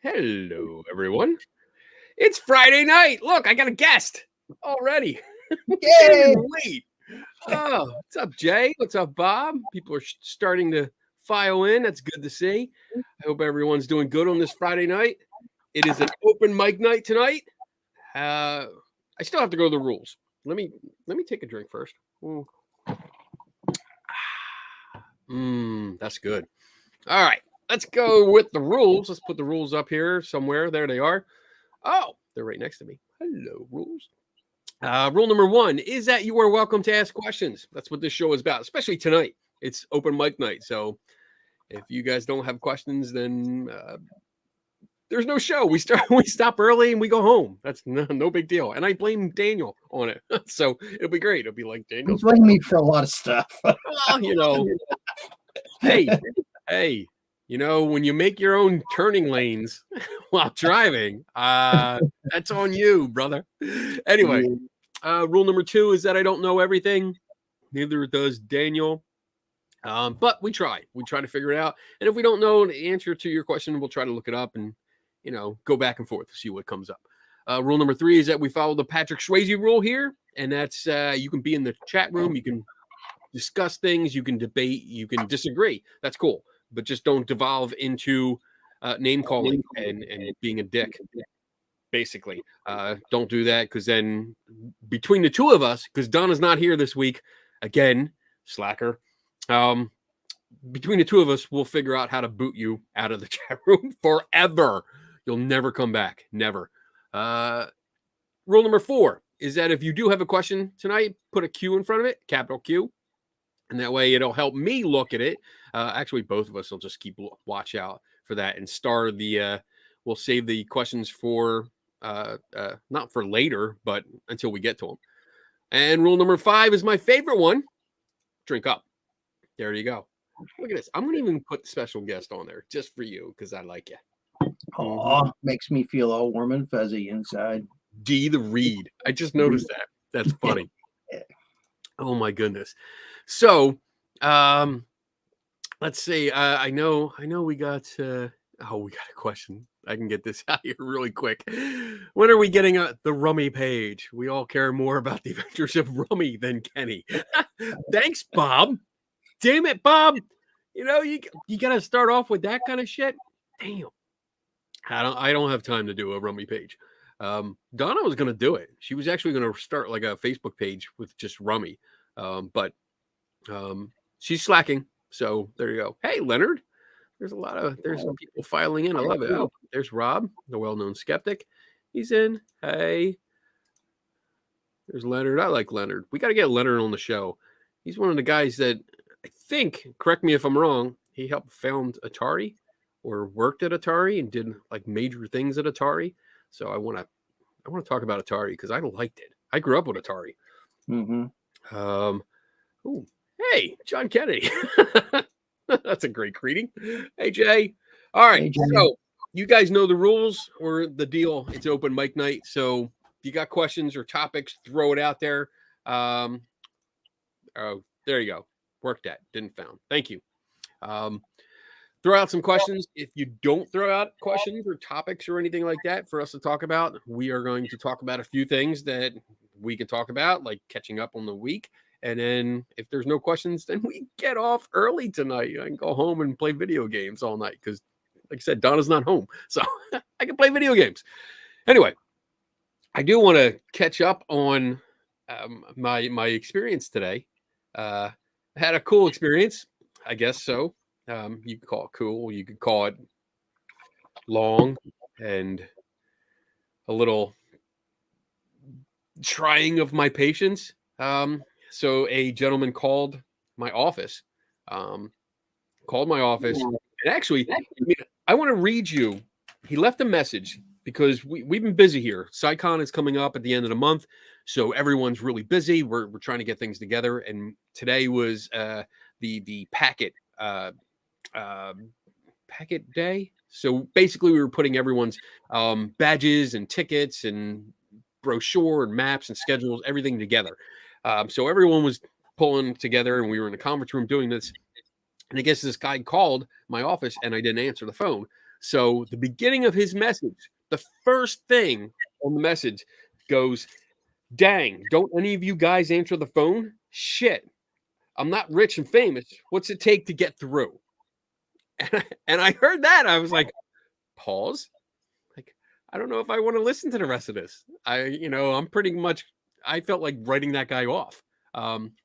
Hello, everyone. It's Friday night. Look, I got a guest already. Yay! Wait. Oh, what's up, Jay? What's up, Bob? People are starting to file in. That's good to see. I hope everyone's doing good on this Friday night. It is an open mic night tonight. I still have to go to the rules. Let me take a drink first. That's good. All right, let's go with the rules. Let's put the rules up here somewhere. There they are. Oh, they're right next to me. Hello, rules. Rule number 1 is that you are welcome to ask questions. That's what this show is about, especially tonight. It's open mic night. So if you guys don't have questions, then there's no show. We stop early and we go home. That's no big deal. And I blame Daniel on it. So it'll be great. It'll be like Daniel. You blame me for a lot of stuff. Well, hey, when you make your own turning lanes while driving, that's on you, brother. Anyway, rule number 2 is that I don't know everything. Neither does Daniel. But we try. We try to figure it out. And if we don't know the answer to your question, we'll try to look it up and, go back and forth to see what comes up. Rule number 3 is that we follow the Patrick Swayze rule here. And that's you can be in the chat room. You can discuss things. You can debate. You can disagree. That's cool. But just don't devolve into name calling and being a dick, basically. Don't do that, because then between the two of us, because Donna's not here this week, again, slacker, between the two of us, we'll figure out how to boot you out of the chat room forever. You'll never come back. Never. Rule number 4 is that if you do have a question tonight, put a Q in front of it, capital Q. And that way it'll help me look at it. Actually, both of us will just keep watch out for that and star the, we'll save the questions for, not for later, but until we get to them. And rule number 5 is my favorite one. Drink up. There you go. Look at this. I'm going to even put special guest on there just for you because I like you. Aw, makes me feel all warm and fuzzy inside. D the Reed. I just noticed that. That's funny. Oh my goodness. So, let's see. I know we got we got a question. I can get this out here really quick. When are we getting the Rummy page? We all care more about the adventures of Rummy than Kenny. Thanks, Bob. Damn it, Bob. You got to start off with that kind of shit. Damn. I don't have time to do a Rummy page. Donna was going to do it. She was actually going to start like a Facebook page with just Rummy. But she's slacking. So there you go. Hey, Leonard. There's some people filing in. I love it. Oh, there's Rob, the well-known skeptic. He's in. Hey. There's Leonard. I like Leonard. We got to get Leonard on the show. He's one of the guys that I think, correct me if I'm wrong, he helped found Atari or worked at Atari and did like major things at Atari. So I want to talk about Atari because I liked it. I grew up with Atari. Mm-hmm. Oh, hey, John Kennedy. That's a great greeting. Hey, Jay. All right. Hey, Jay. So you guys know the rules or the deal. It's open mic night. So if you got questions or topics, throw it out there. Oh, there you go. Worked that. Didn't found. Thank you. Throw out some questions. If you don't throw out questions or topics or anything like that for us to talk about, we are going to talk about a few things that we can talk about, like catching up on the week. And then if there's no questions, then we get off early tonight. I can go home and play video games all night because, like I said, Donna's not home. So I can play video games. Anyway, I do want to catch up on my experience today. I had a cool experience, I guess so. You could call it cool. You could call it long and a little trying of my patience. So a gentleman called my office, and actually, I want to read you. He left a message because we've been busy here. SciCon is coming up at the end of the month, so everyone's really busy. We're trying to get things together, and today was the packet day. So basically, we were putting everyone's badges and tickets and brochure and maps and schedules, everything together. So everyone was pulling together, and we were in the conference room doing this. And I guess this guy called my office, and I didn't answer the phone. So the beginning of his message, the first thing on the message goes, "Dang, don't any of you guys answer the phone? Shit, I'm not rich and famous. What's it take to get through?" And I heard that. I was like, pause. Like, I don't know if I want to listen to the rest of this. I'm pretty much, I felt like writing that guy off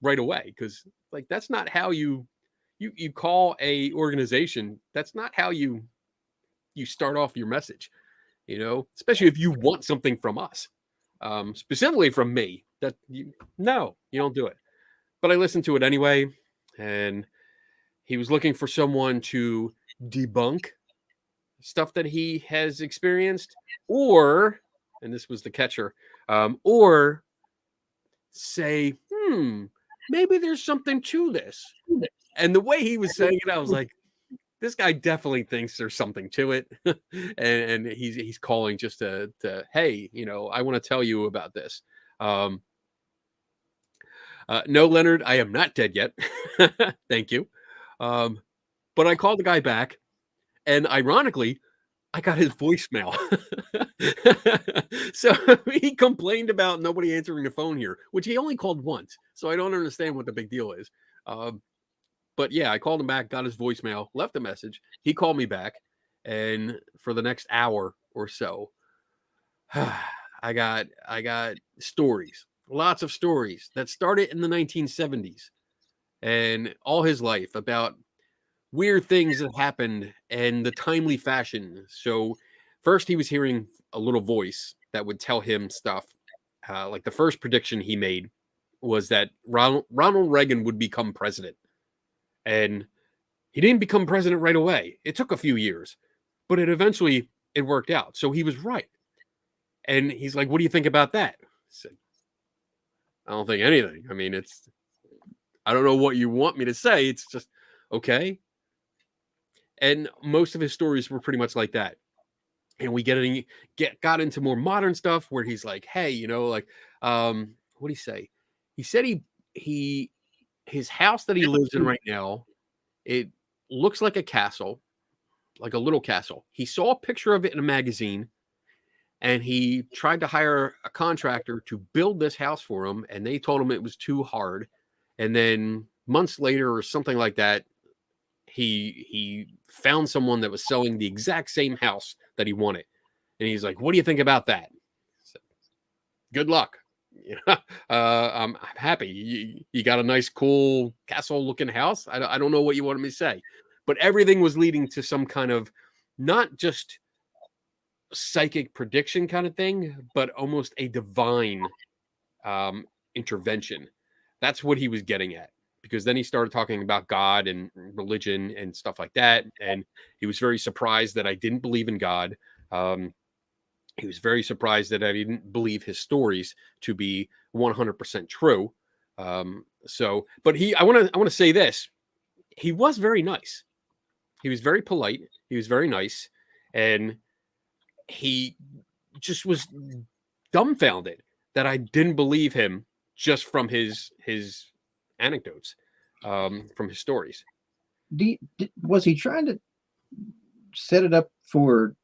right away, because like that's not how you call a organization. That's not how you start off your message, especially if you want something from us, specifically from me. No, you don't do it. But I listened to it anyway, and he was looking for someone to debunk stuff that he has experienced, or, and this was the catcher, or say, maybe there's something to this. And the way he was saying it, I was like, this guy definitely thinks there's something to it. and he's calling just to hey, I want to tell you about this. No, Leonard, I am not dead yet. Thank you. But I called the guy back, and ironically, I got his voicemail. So he complained about nobody answering the phone here, which he only called once. So I don't understand what the big deal is. But yeah, I called him back, got his voicemail, left a message. He called me back, and for the next hour or so, I got stories, lots of stories that started in the 1970s and all his life about weird things that happened and the timely fashion. So first he was hearing a little voice that would tell him stuff. Like the first prediction he made was that Ronald Reagan would become president. And he didn't become president right away. It took a few years, but it worked out. So he was right. And he's like, "What do you think about that?" I said, "I don't think anything. I mean, I don't know what you want me to say. It's just, okay." And most of his stories were pretty much like that. And we got into more modern stuff where he's like, "Hey, like, what did he say? He said his house that he lives in right now, it looks like a castle, like a little castle. He saw a picture of it in a magazine, and he tried to hire a contractor to build this house for him, and they told him it was too hard. And then months later or something like that, he found someone that was selling the exact same house that he wanted. And he's like, "What do you think about that?" So, good luck. I'm happy. You got a nice, cool castle-looking house. I don't know what you wanted me to say, but everything was leading to some kind of not just psychic prediction kind of thing, but almost a divine intervention. That's what he was getting at, because then he started talking about God and religion and stuff like that, and he was very surprised that I didn't believe in God. He was very surprised that I didn't believe his stories to be 100% true. But I want to say this: he was very nice. He was very polite. He was very nice, and he just was dumbfounded that I didn't believe him just from his anecdotes, from his stories. Was he trying to set it up for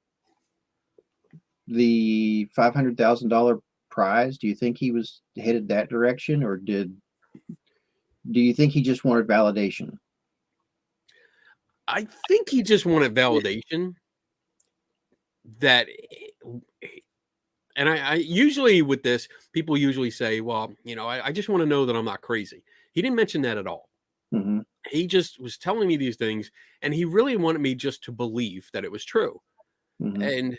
the $500,000 prize? Do you think he was headed that direction, or do you think he just wanted validation? I think he just wanted validation. And I usually with this, people usually say, "Well, I just want to know that I'm not crazy." He didn't mention that at all. Mm-hmm. He just was telling me these things, and he really wanted me just to believe that it was true. Mm-hmm. And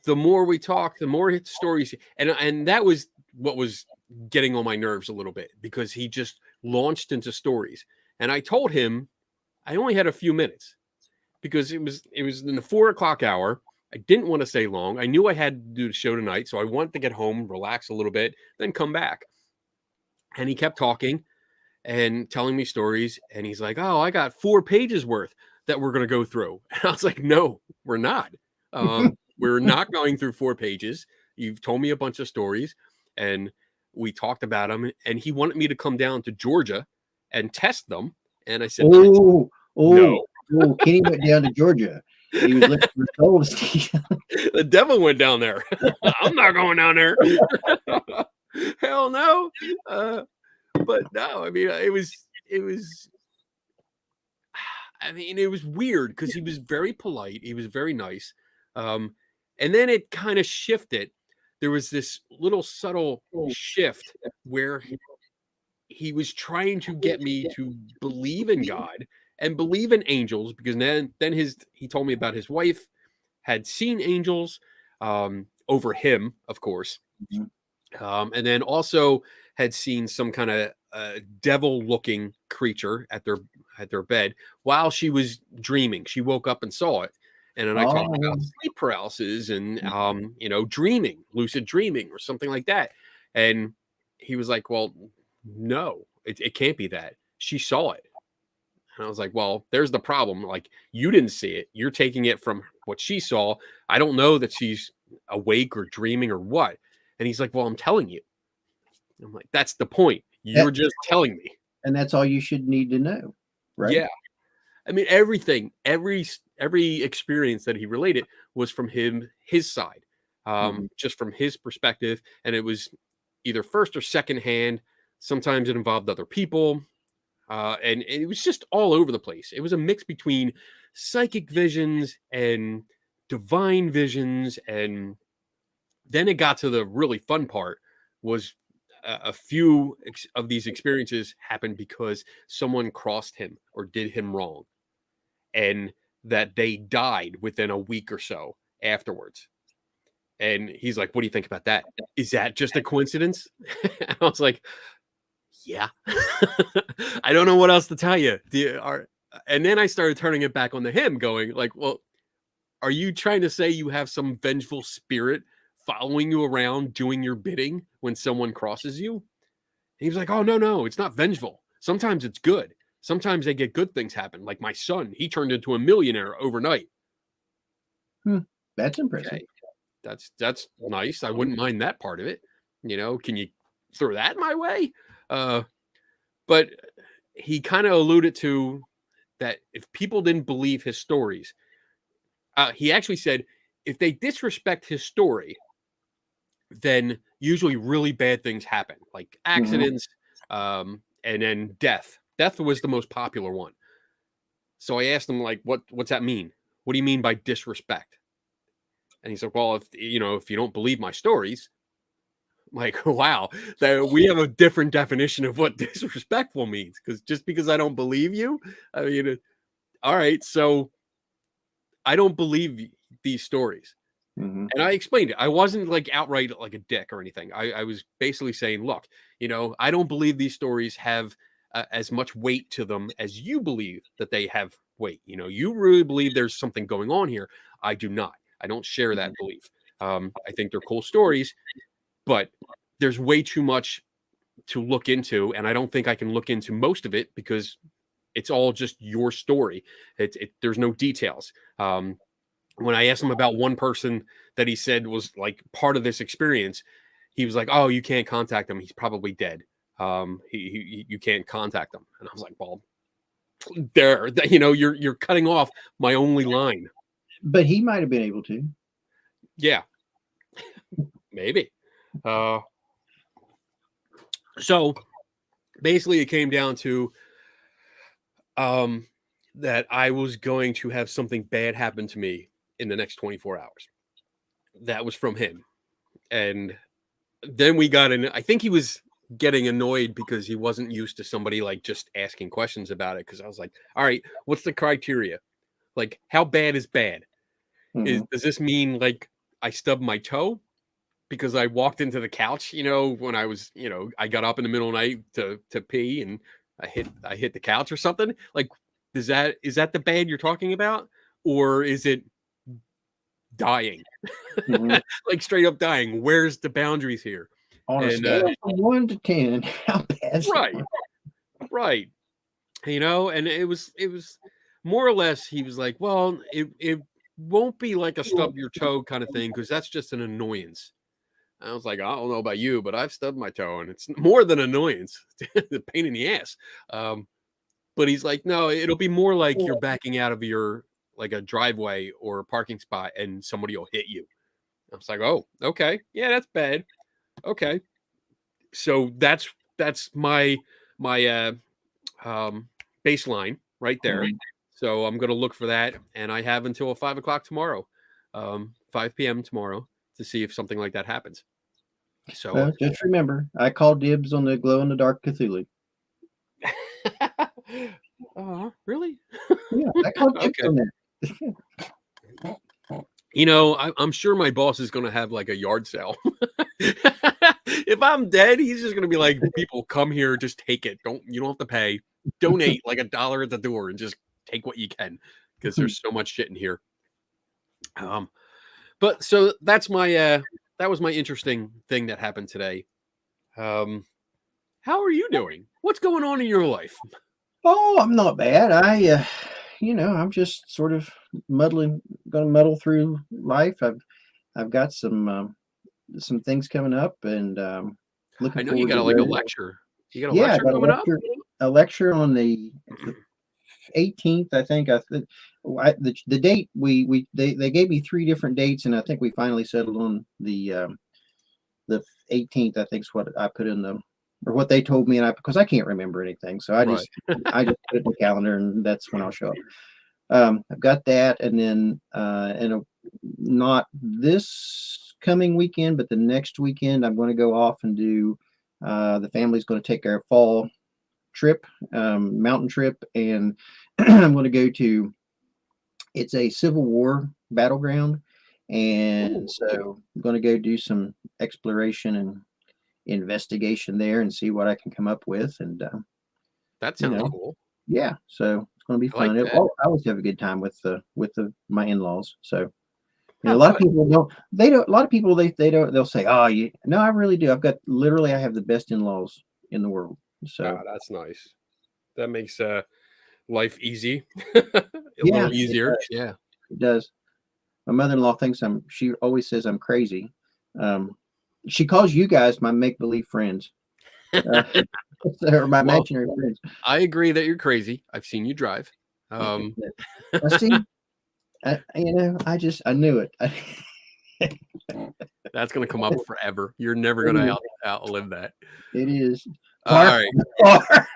the more we talked, the more his stories, and that was what was getting on my nerves a little bit, because he just launched into stories. And I told him I only had a few minutes, because it was in the 4 o'clock hour. I didn't want to stay long. I knew I had to do the show tonight, so I wanted to get home, relax a little bit, then come back. And he kept talking and telling me stories, and he's like, "Oh, I got 4 pages worth that we're going to go through." And I was like, "No, we're not. We're not going through 4 pages. You've told me a bunch of stories, and we talked about them." And he wanted me to come down to Georgia and test them. And I said, "Oh, no." Kenny went down to Georgia. He was looking for souls. The devil went down there. I'm not going down there. Hell no. But no, I mean, I mean, it was weird because he was very polite. He was very nice. And then it kind of shifted. There was this little subtle shift where he was trying to get me to believe in God and believe in angels, because then he told me about his wife had seen angels over him, of course. And then also had seen some kind of devil-looking creature at their bed while she was dreaming. She woke up and saw it. And then I talked about sleep paralysis and dreaming, lucid dreaming, or something like that. And he was like, "Well, no, it can't be that. She saw it." And I was like, "Well, there's the problem. Like, you didn't see it. You're taking it from what she saw. I don't know that she's awake or dreaming or what." And he's like, "Well, I'm telling you." I'm like, "That's the point. You're just telling me." And that's all you should need to know, right? Yeah. I mean, everything, every experience that he related was from his side, just from his perspective. And it was either first or second hand. Sometimes it involved other people. And it was just all over the place. It was a mix between psychic visions and divine visions. And then it got to the really fun part was a few of these experiences happened because someone crossed him or did him wrong, and that they died within a week or so afterwards. And he's like, "What do you think about that? Is that just a coincidence?" And I was like, "Yeah." I don't know what else to tell you. And then I started turning it back onto him, going like, "Well, are you trying to say you have some vengeful spirit following you around doing your bidding when someone crosses you?" And he was like, "Oh, no, it's not vengeful. Sometimes it's good. Sometimes they get good things happen. Like my son, he turned into a millionaire overnight." That's impressive. Okay. That's nice. I wouldn't mind that part of it. Can you throw that my way? But he kind of alluded to that if people didn't believe his stories, he actually said if they disrespect his story, then usually really bad things happen, like accidents, and then death. Death was the most popular one. So I asked him, like, what's that mean? What do you mean by disrespect? And he said, "Well, if you don't believe my stories." I'm like, wow, we have a different definition of what disrespectful means. Because just because I don't believe you, I mean, all right, so I don't believe these stories. And I explained it. I wasn't like outright like a dick or anything. I was basically saying, look, I don't believe these stories have as much weight to them as you believe that they have weight. You really believe there's something going on here. I do not. I don't share that belief. I think they're cool stories, but there's way too much to look into. And I don't think I can look into most of it because it's all just your story. There's no details. When I asked him about one person that he said was like part of this experience, he was like, "Oh, you can't contact him. He's probably dead. You can't contact him." And I was like, "Well, you're cutting off my only line." But he might have been able to. Yeah, maybe. So basically, it came down to that I was going to have something bad happen to me in the next 24 hours. That was from him. And then we got in. I think he was getting annoyed because he wasn't used to somebody like just asking questions about it. Because I was like, "All right, what's the criteria? Like, how bad is bad? Does this mean like I stubbed my toe because I walked into the couch? When I was, I got up in the middle of the night to pee and I hit the couch or something? Like, is that the bad you're talking about, or is it dying?" Like straight up dying. Where's the boundaries here? On a And scale from 1 to 10, how bad? right. And it was more or less, he was like, "Well, it won't be like a stub your toe kind of thing because that's just an annoyance." I was like, "I don't know about you, but I've stubbed my toe and it's more than annoyance. The pain in the ass." But he's like, "No, it'll be more like you're backing out of your a driveway or a parking spot, and somebody will hit you. I was like, oh, okay, yeah, that's bad. Okay, so that's my baseline right there. So I'm gonna look for that, and I have until 5 o'clock tomorrow, 5 p.m. tomorrow, to see if something like that happens. So just remember, I call dibs on the glow in the dark Cthulhu. really? Yeah, I call dibs Okay. on that. You know, I'm sure my boss is going to have like a yard sale. If I'm dead, he's just going to be like, people come here, just take it. You don't have to pay. Donate like $1 at the door and just take what you can, because there's so much shit in here. But so that's my that was my interesting thing that happened today. How are you doing? What's going on in your life? Oh, I'm not bad. I'm just sort of gonna muddle through life. I've got some things coming up, and I looking know you forward got to like a those. lecture. You got a Yeah, I lecture got coming up? a lecture on the 18th, I think. The date they gave me 3 different dates, and I think we finally settled on the 18th. I think is what I put in or what they told me, and because I can't remember anything, so I Right. just put it in the calendar, and that's when I'll show up. I've got that, and then not this coming weekend, but the next weekend, I'm going to go off and do. The family's going to take our fall trip, mountain trip, and I'm going to go to. It's a Civil War battleground, and Ooh, so I'm going to go do some exploration and investigation there, and see what I can come up with, and that you sounds know, cool. yeah. So it's going to be I like fun. that. I always have a good time with my in-laws. So a Oh, lot of good. people don't. They don't. A lot of people they don't. They'll say, "Oh, you." No, I really do. I have the best in-laws in the world. So That's nice. That makes life easy. A yeah, little easier. Yeah. it does. My mother-in-law thinks she always says I'm crazy. Um, she calls you guys my make-believe friends, uh, or my Well, imaginary friends. I agree that you're crazy. I've seen you drive. Um, I see. I knew it. that's gonna come up forever. You're never gonna outlive that. It is. All Park right. my car.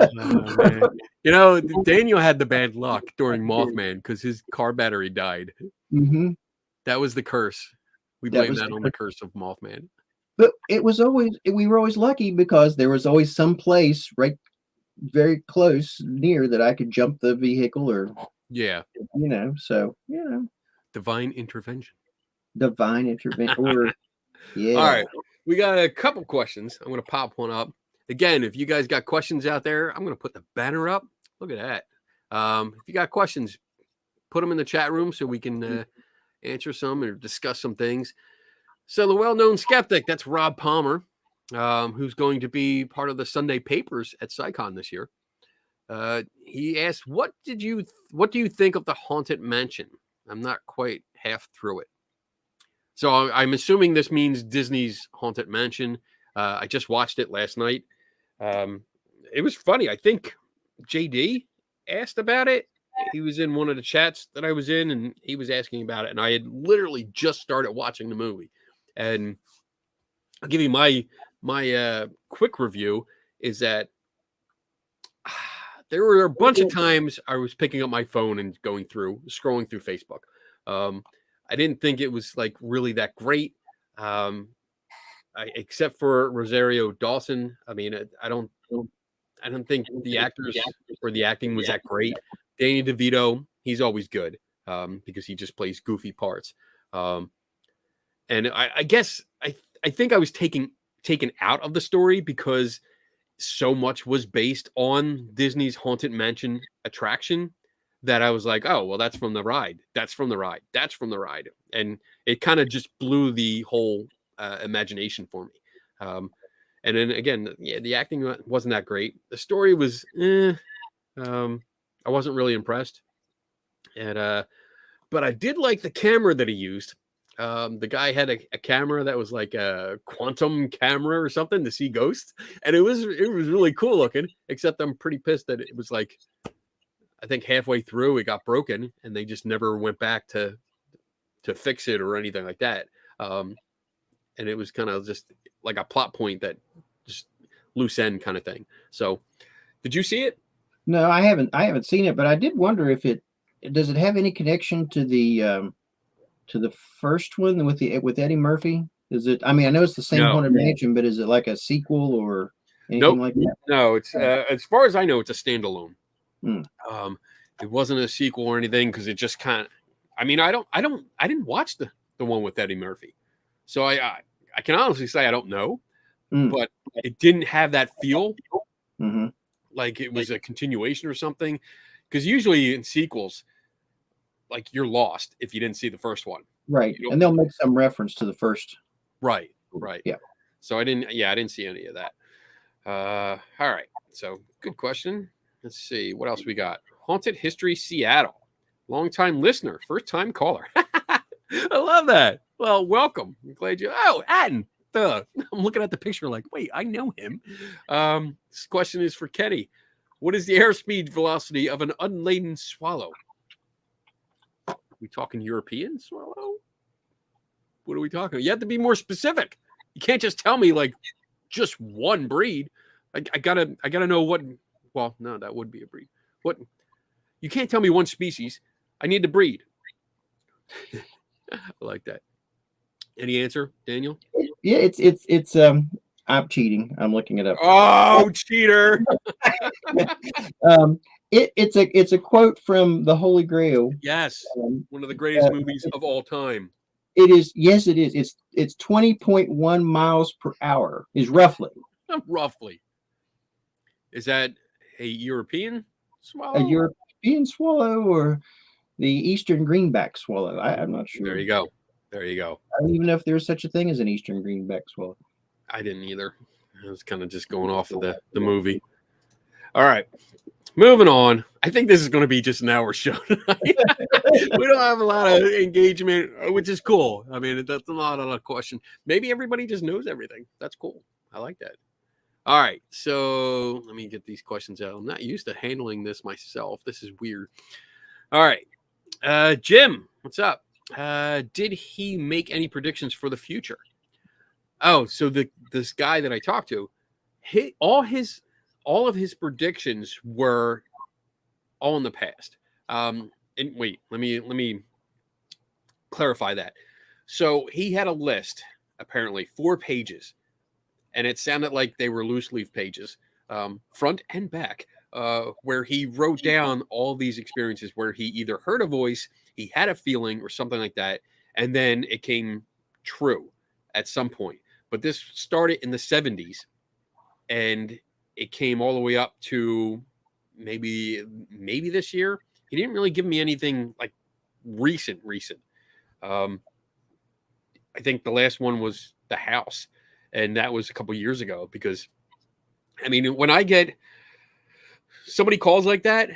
Oh, man. You know, Daniel had the bad luck during Mothman because his car battery died. Hmm. That was the curse. We That blame was, that on the curse of Mothman. but we were always lucky because there was always some place right very close near that I could jump the vehicle or, Yeah. so, Divine intervention. divine intervention or, All yeah. right. We got a couple questions. I'm going to pop one up. Again, if you guys got questions out there, I'm going to put the banner up. Look at that. If you got questions, put them in the chat room so we can answer some or discuss some things. So the well-known skeptic, that's Rob Palmer, who's going to be part of the Sunday papers at SciCon this year. He asked, what do you think of the Haunted Mansion? I'm not quite half through it. So I'm assuming this means Disney's Haunted Mansion. I just watched it last night. It was funny. I think JD asked about it. He was in one of the chats that I was in, and he was asking about it. And I had literally just started watching the movie. And I'll give you my quick review. Is that there were a bunch of times I was picking up my phone and scrolling through Facebook. I didn't think it was like really that great, except for Rosario Dawson. I mean, I don't think the actors or the acting was that great. Danny DeVito, he's always good because he just plays goofy parts. And I guess I think I was taken out of the story because so much was based on Disney's Haunted Mansion attraction that I was like, oh, well, that's from the ride. That's from the ride. That's from the ride. And it kind of just blew the whole imagination for me. And then again, yeah, the acting wasn't that great. The story was, I wasn't really impressed. And, but I did like the camera that he used. The guy had a camera that was like a quantum camera or something to see ghosts, and it was really cool looking. Except I'm pretty pissed that it was like I think halfway through it got broken, and they just never went back to fix it or anything like that. Um, and it was kind of just like a plot point that just loose end kind of thing. So, did you see it? No, I haven't seen it, but I did wonder if it does it have any connection to the first one with Eddie Murphy? Is it? I mean, I know it's the same No, Haunted Mansion, but is it like a sequel or anything nope, like that? no. It's as far as I know, it's a standalone. Hmm. It wasn't a sequel or anything because it just kind of. I mean, I didn't watch the one with Eddie Murphy, so I can honestly say I don't know, Hmm. but it didn't have that feel Mm-hmm. like it was a continuation or something. Because usually in sequels, like you're lost if you didn't see the first one. Right, You and don't, they'll make some reference to the first. right, right. Yeah. So I didn't see any of that. All right. So good question. Let's see what else we got. Haunted History Seattle, long-time listener, first-time caller. I love that. Well, welcome. I'm glad you. Oh, Atten. Duh. I'm looking at the picture like, wait, I know him. This question is for Kenny. What is the airspeed velocity of an unladen swallow? We talking European swallow? What are we talking? You have to be more specific. You can't just tell me like just one breed. I gotta know what. Well, no, that would be a breed. What? You can't tell me one species. I need the breed. I like that. Any answer, Daniel? Yeah, it's I'm cheating. I'm looking it up. Oh, cheater! Um, it's a quote from the Holy Grail. Yes, Um, one of the greatest movies of all time. it is, yes, it is. It's 20.1 miles per hour is roughly. Roughly, is that a European A swallow? European swallow or the Eastern greenback swallow. I'm not There sure. you go. There you go. I don't even know if there's such a thing as an Eastern greenback swallow. I didn't either. I was kind of just going off of the movie. All right. Moving on. I think this is going to be just an hour show tonight. We don't have a lot of engagement, which is cool. I mean, that's not a question. Maybe everybody just knows everything. That's cool. I like that. All right. So let me get these questions out. I'm not used to handling this myself. This is weird. All right. Jim, what's up? Did he make any predictions for the future? Oh, so this guy that I talked to, all of his predictions were all in the past. And wait, let me clarify that. So he had a list, apparently 4 pages, and it sounded like they were loose leaf pages, front and back, where he wrote down all these experiences where he either heard a voice, he had a feeling, or something like that, and then it came true at some point. But this started in the 70s, and it came all the way up to maybe this year. He didn't really give me anything like recent. Um, I think the last one was the house, and that was a couple years ago. Because I mean, when I get somebody calls like that,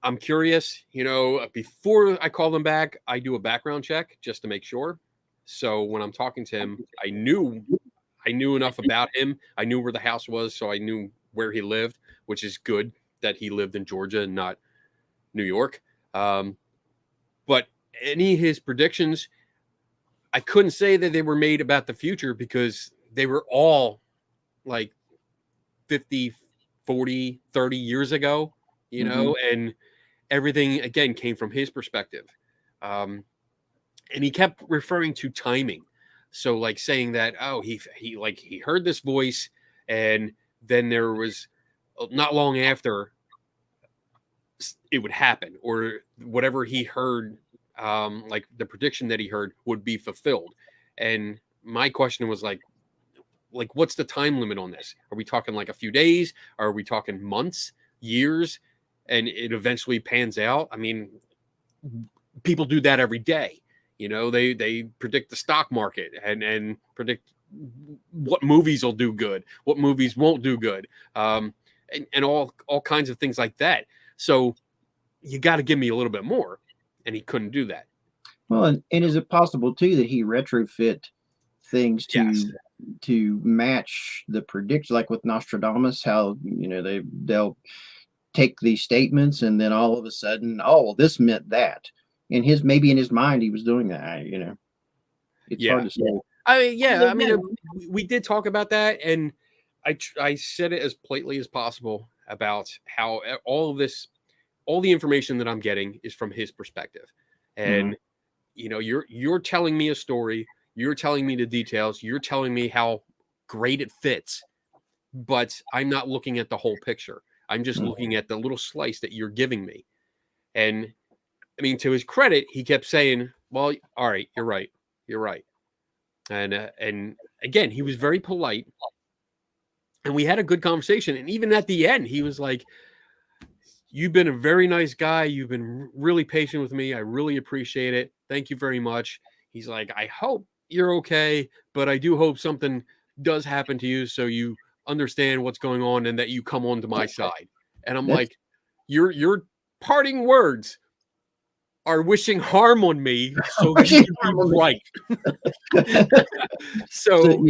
I'm curious. You know, before I call them back, I do a background check just to make sure. So when I'm talking to him, I knew enough about him. I knew where the house was, so I knew where he lived, which is good that he lived in Georgia and not New York. But any of his predictions, I couldn't say that they were made about the future because they were all like 50, 40, 30 years ago, you know, and everything again came from his perspective. And he kept referring to timing. So like saying that, oh, he heard this voice, and then there was not long after it would happen, or whatever he heard, like the prediction that he heard would be fulfilled. And my question was like what's the time limit on this? Are we talking like a few days? Are we talking months, years, and it eventually pans out? I mean, people do that every day. You know, they predict the stock market and predict what movies will do good, what movies won't do good, and all kinds of things like that. So you got to give me a little bit more, and he couldn't do that. Well, and is it possible too that he retrofit things Yes. to match the prediction, like with Nostradamus? How they'll take these statements and then all of a sudden, oh, well, this meant that. Maybe in his mind, he was doing that, it's hard to say. I mean, we did talk about that, and I said it as politely as possible about how all the information that I'm getting is from his perspective. And, you're telling me a story, you're telling me the details, you're telling me how great it fits, but I'm not looking at the whole picture. I'm just looking at the little slice that you're giving me. And I mean, to his credit, he kept saying, well, all right, you're right. You're right. And again, he was very polite, and we had a good conversation. And even at the end, he was like, you've been a very nice guy. You've been really patient with me. I really appreciate it. Thank you very much. He's like, I hope you're okay, but I do hope something does happen to you so you understand what's going on and that you come onto my side. And I'm like, your parting words are wishing harm on me so you can be right. So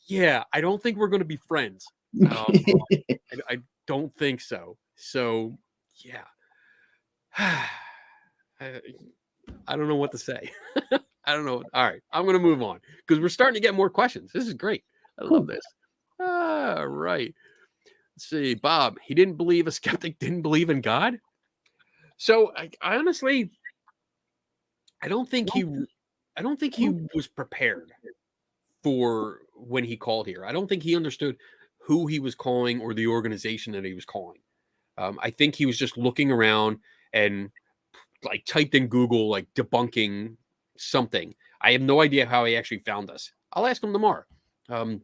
yeah, I don't think we're going to be friends. I don't think so. So yeah, I don't know what to say. I don't know. All right, I'm going to move on because we're starting to get more questions. This is great. I love this. All right. Let's see. Bob, he didn't believe a skeptic didn't believe in God. So I honestly, I don't think he was prepared for when he called here. I don't think he understood who he was calling or the organization that he was calling. I think he was just looking around and like typed in Google, like debunking something. I have no idea how he actually found us. I'll ask him tomorrow when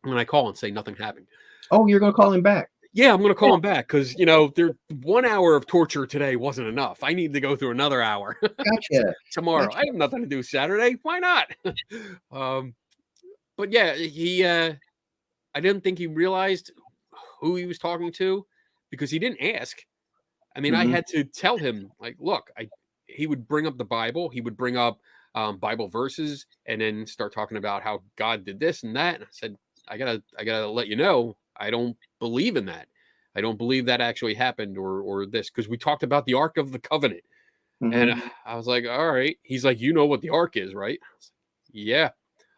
I call and say nothing happened. Oh, you're going to call him back? Yeah, I'm going to call him back because, 1 hour of torture today wasn't enough. I need to go through another hour. Gotcha. Tomorrow. Gotcha. I have nothing to do Saturday. Why not? But yeah, I didn't think he realized who he was talking to because he didn't ask. I mean, I had to tell him, like, look, he would bring up the Bible. He would bring up Bible verses and then start talking about how God did this and that. And I said, I gotta let you know, I don't believe in that. I don't believe that actually happened or this, because we talked about the Ark of the Covenant. And I was like, all right. He's like, you know what the Ark is, right? Yeah.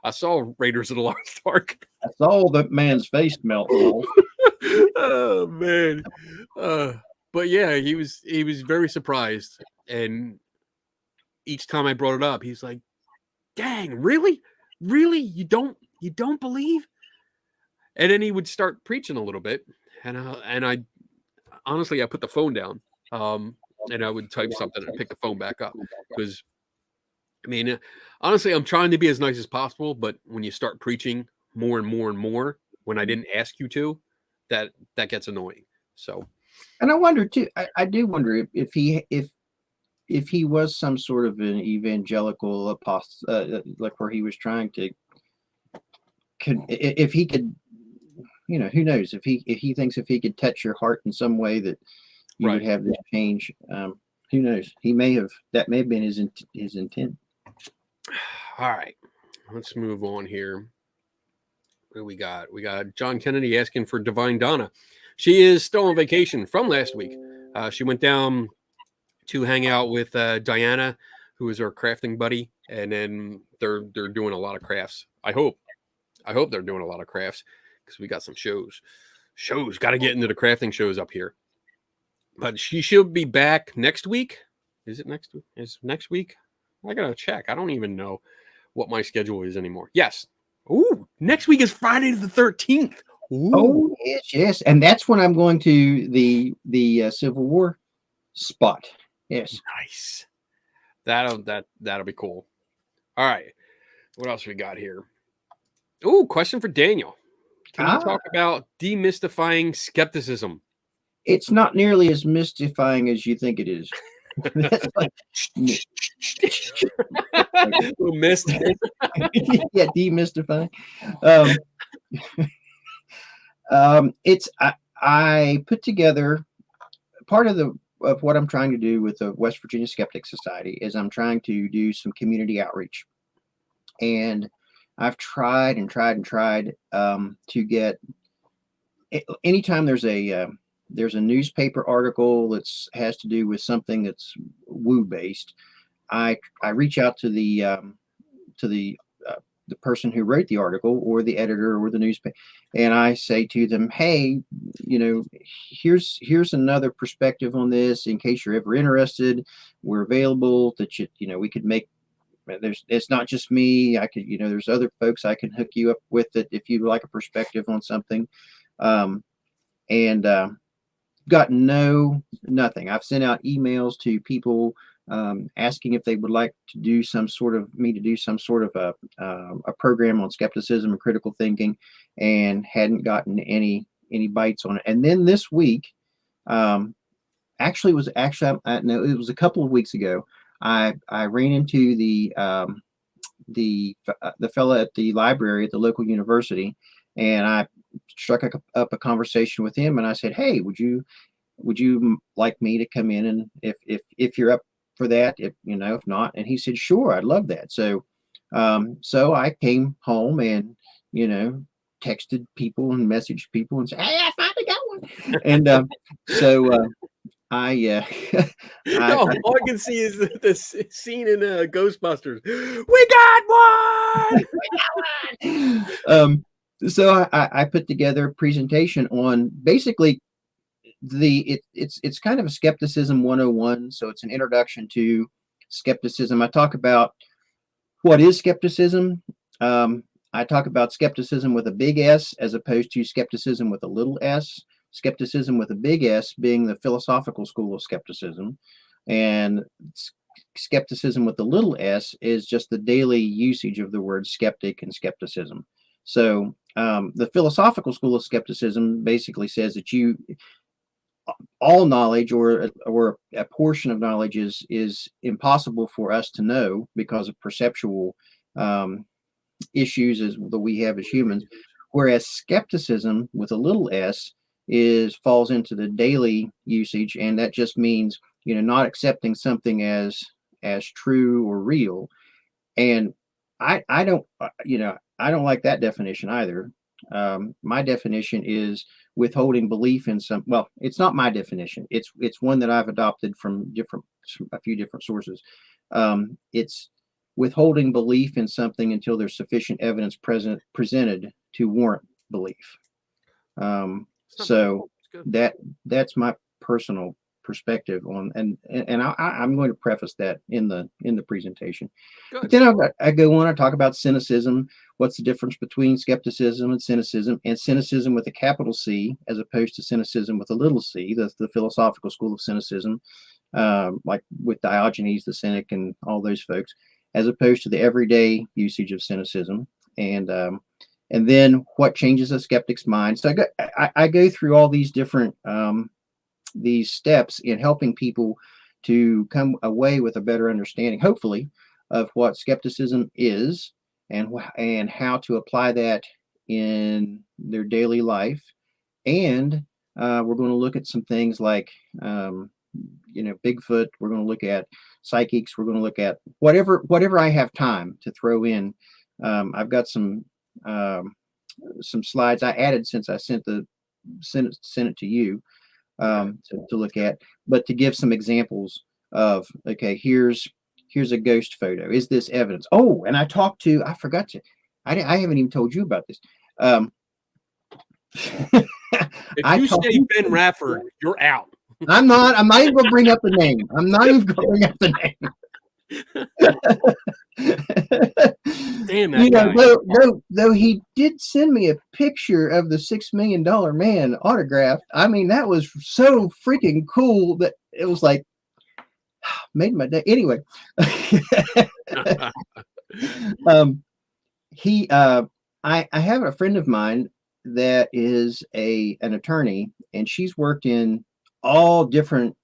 I saw Raiders of the Lost Ark. I saw that man's face melt off. Oh man. But yeah, he was very surprised. And each time I brought it up, he's like, dang, really? Really? You don't believe? And then he would start preaching a little bit. And I honestly, I put the phone down. And I would type something and pick the phone back up because, I mean, honestly, I'm trying to be as nice as possible. But when you start preaching more and more and more, when I didn't ask you to, that gets annoying. So, and I wonder too. I do wonder if he was some sort of an evangelical apostle, like where he was trying to, if he could, who knows if he thinks if he could touch your heart in some way that you would have this change. Who knows? That may have been his intent. All right, let's move on here. What do we got? We got John Kennedy asking for Divine Donna. She is still on vacation from last week. She went down to hang out with Diana, who is our crafting buddy, and then they're doing a lot of crafts. I hope they're doing a lot of crafts because we got some shows. Got to get into the crafting shows up here. But she should be back next week. Is it next week? Is next week? I gotta check. I don't even know what my schedule is anymore. Yes. Ooh, next week is Friday the 13th. Ooh. Oh yes, and that's when I'm going to the Civil War spot. Yes. Nice. That'll be cool. All right. What else we got here? Ooh, question for Daniel. Can you talk about demystifying skepticism? It's not nearly as mystifying as you think it is. That's like mist. Yeah, demystifying. It's I put together part of what I'm trying to do with the West Virginia Skeptic Society is I'm trying to do some community outreach, and I've tried to get anytime there's a there's a newspaper article has to do with something that's woo based. I reach out to the person who wrote the article or the editor or the newspaper, and I say to them, hey, here's another perspective on this in case you're ever interested. We're available that we could make. It's not just me. I could, there's other folks I can hook you up with it if you'd like a perspective on something. And got nothing. I've sent out emails to people asking if they would like to do some sort of a program on skepticism and critical thinking, and hadn't gotten any bites on it. And then this week, it was a couple of weeks ago. I ran into the fella at the library at the local university, and I struck up a conversation with him, and I said, hey, would you like me to come in, and if you're up for that, if not, and he said, sure, I'd love that. So I came home and texted people and messaged people and said, hey, I finally got one. And all I can see is the scene in Ghostbusters. We got one. We got one. So I put together a presentation on basically it's kind of a skepticism 101. So it's an introduction to skepticism. I talk about what is skepticism. I talk about skepticism with a big S as opposed to skepticism with a little s. Skepticism with a big S being the philosophical school of skepticism, and skepticism with the little s is just the daily usage of the word skeptic and skepticism. So the philosophical school of skepticism basically says that all knowledge or a portion of knowledge is impossible for us to know because of perceptual issues that we have as humans, whereas skepticism with a little s falls into the daily usage, and that just means not accepting something as true or real. And I don't like that definition either. My definition is withholding belief in some. Well, it's not my definition. It's one that I've adopted from a few different sources. It's withholding belief in something until there's sufficient evidence presented to warrant belief. So that's my personal perspective on, and I'm going to preface that in the presentation. Good. But then I go on, I talk about cynicism. What's the difference between skepticism and cynicism with a capital C as opposed to cynicism with a little c? That's the philosophical school of cynicism, like with Diogenes the Cynic and all those folks, as opposed to the everyday usage of cynicism. And then what changes a skeptic's mind. So I go through all these different these steps in helping people to come away with a better understanding, hopefully, of what skepticism is and how to apply that in their daily life. And we're going to look at some things like Bigfoot. We're going to look at psychics. We're going to look at whatever I have time to throw in. I've got some slides I added since I sent it to you to look at, but to give some examples of, okay, here's a ghost photo. Is this evidence? Oh, and I forgot to, I haven't even told you about this. If you say Ben Rafford, you're out. I'm not even going to bring up the name. I'm not even going to bring up the name. Damn that guy. Though he did send me a picture of the $6 Million Man autographed. I mean, that was so freaking cool that it was like made my day. Anyway, I have a friend of mine that is an attorney, and she's worked in all different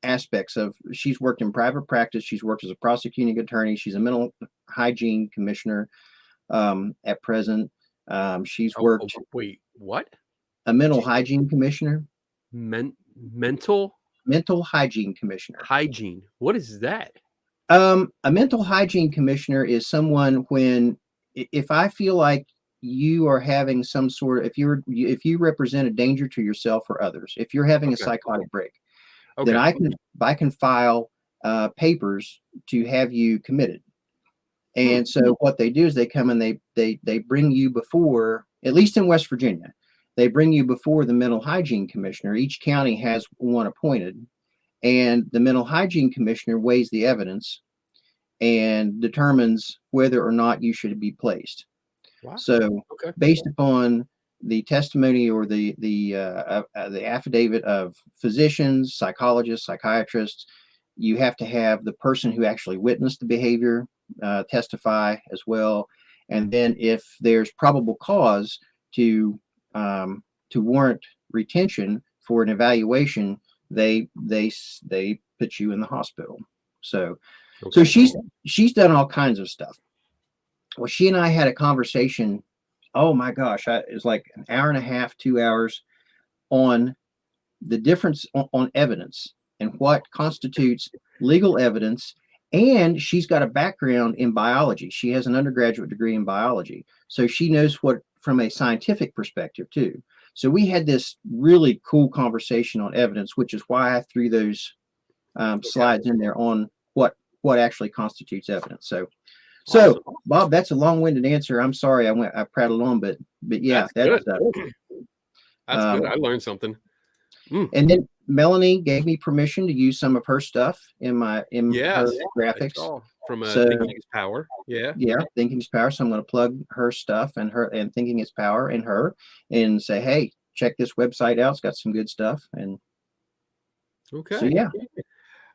aspects of. She's worked in private practice. She's worked as a prosecuting attorney. She's a mental hygiene commissioner at present. She's worked. Wait, what? A mental hygiene commissioner. Mental hygiene commissioner. Hygiene. What is that? A mental hygiene commissioner is someone if I feel like you are having some sort of, if you represent a danger to yourself or others, if you're having a psychotic break, then I can file papers to have you committed. And so what they do is they come and they bring you before, at least in West Virginia, they bring you before the mental hygiene commissioner. Each county has one appointed, and the mental hygiene commissioner weighs the evidence and determines whether or not you should be placed. Wow. So based upon the testimony or the affidavit of physicians, psychologists, psychiatrists, you have to have the person who actually witnessed the behavior testify as well. And then if there's probable cause to warrant retention for an evaluation, they put you in the hospital. So she's done all kinds of stuff. Well, she and I had a conversation. Oh my gosh, it was like an hour and a half, 2 hours on the difference on evidence and what constitutes legal evidence. And she's got a background in biology. She has an undergraduate degree in biology. So she knows what from a scientific perspective too. So we had this really cool conversation on evidence, which is why I threw those slides in there on what actually constitutes evidence. So Bob, that's a long-winded answer. I'm sorry I prattled on, but yeah, that's good. That's good. I learned something. And then Melanie gave me permission to use some of her stuff in her graphics from Thinking is Power. Yeah, Thinking is Power. So I'm going to plug her stuff and Thinking is Power and her, and say, hey, check this website out. It's got some good stuff. And so yeah.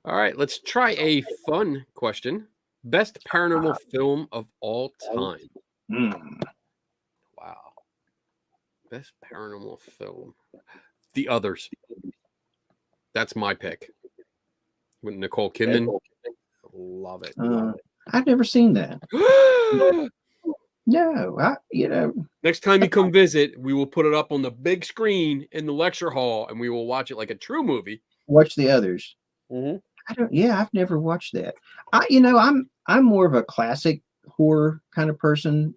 All right, let's try a fun question. Best paranormal film of all time. Wow. Best paranormal film. The Others. That's my pick. With Nicole Kidman. Love it. I've never seen that. No, Next time you come visit, we will put it up on the big screen in the lecture hall, and we will watch it like a true movie. Watch The Others. Mm-hmm. I've never watched that. I'm more of a classic horror kind of person,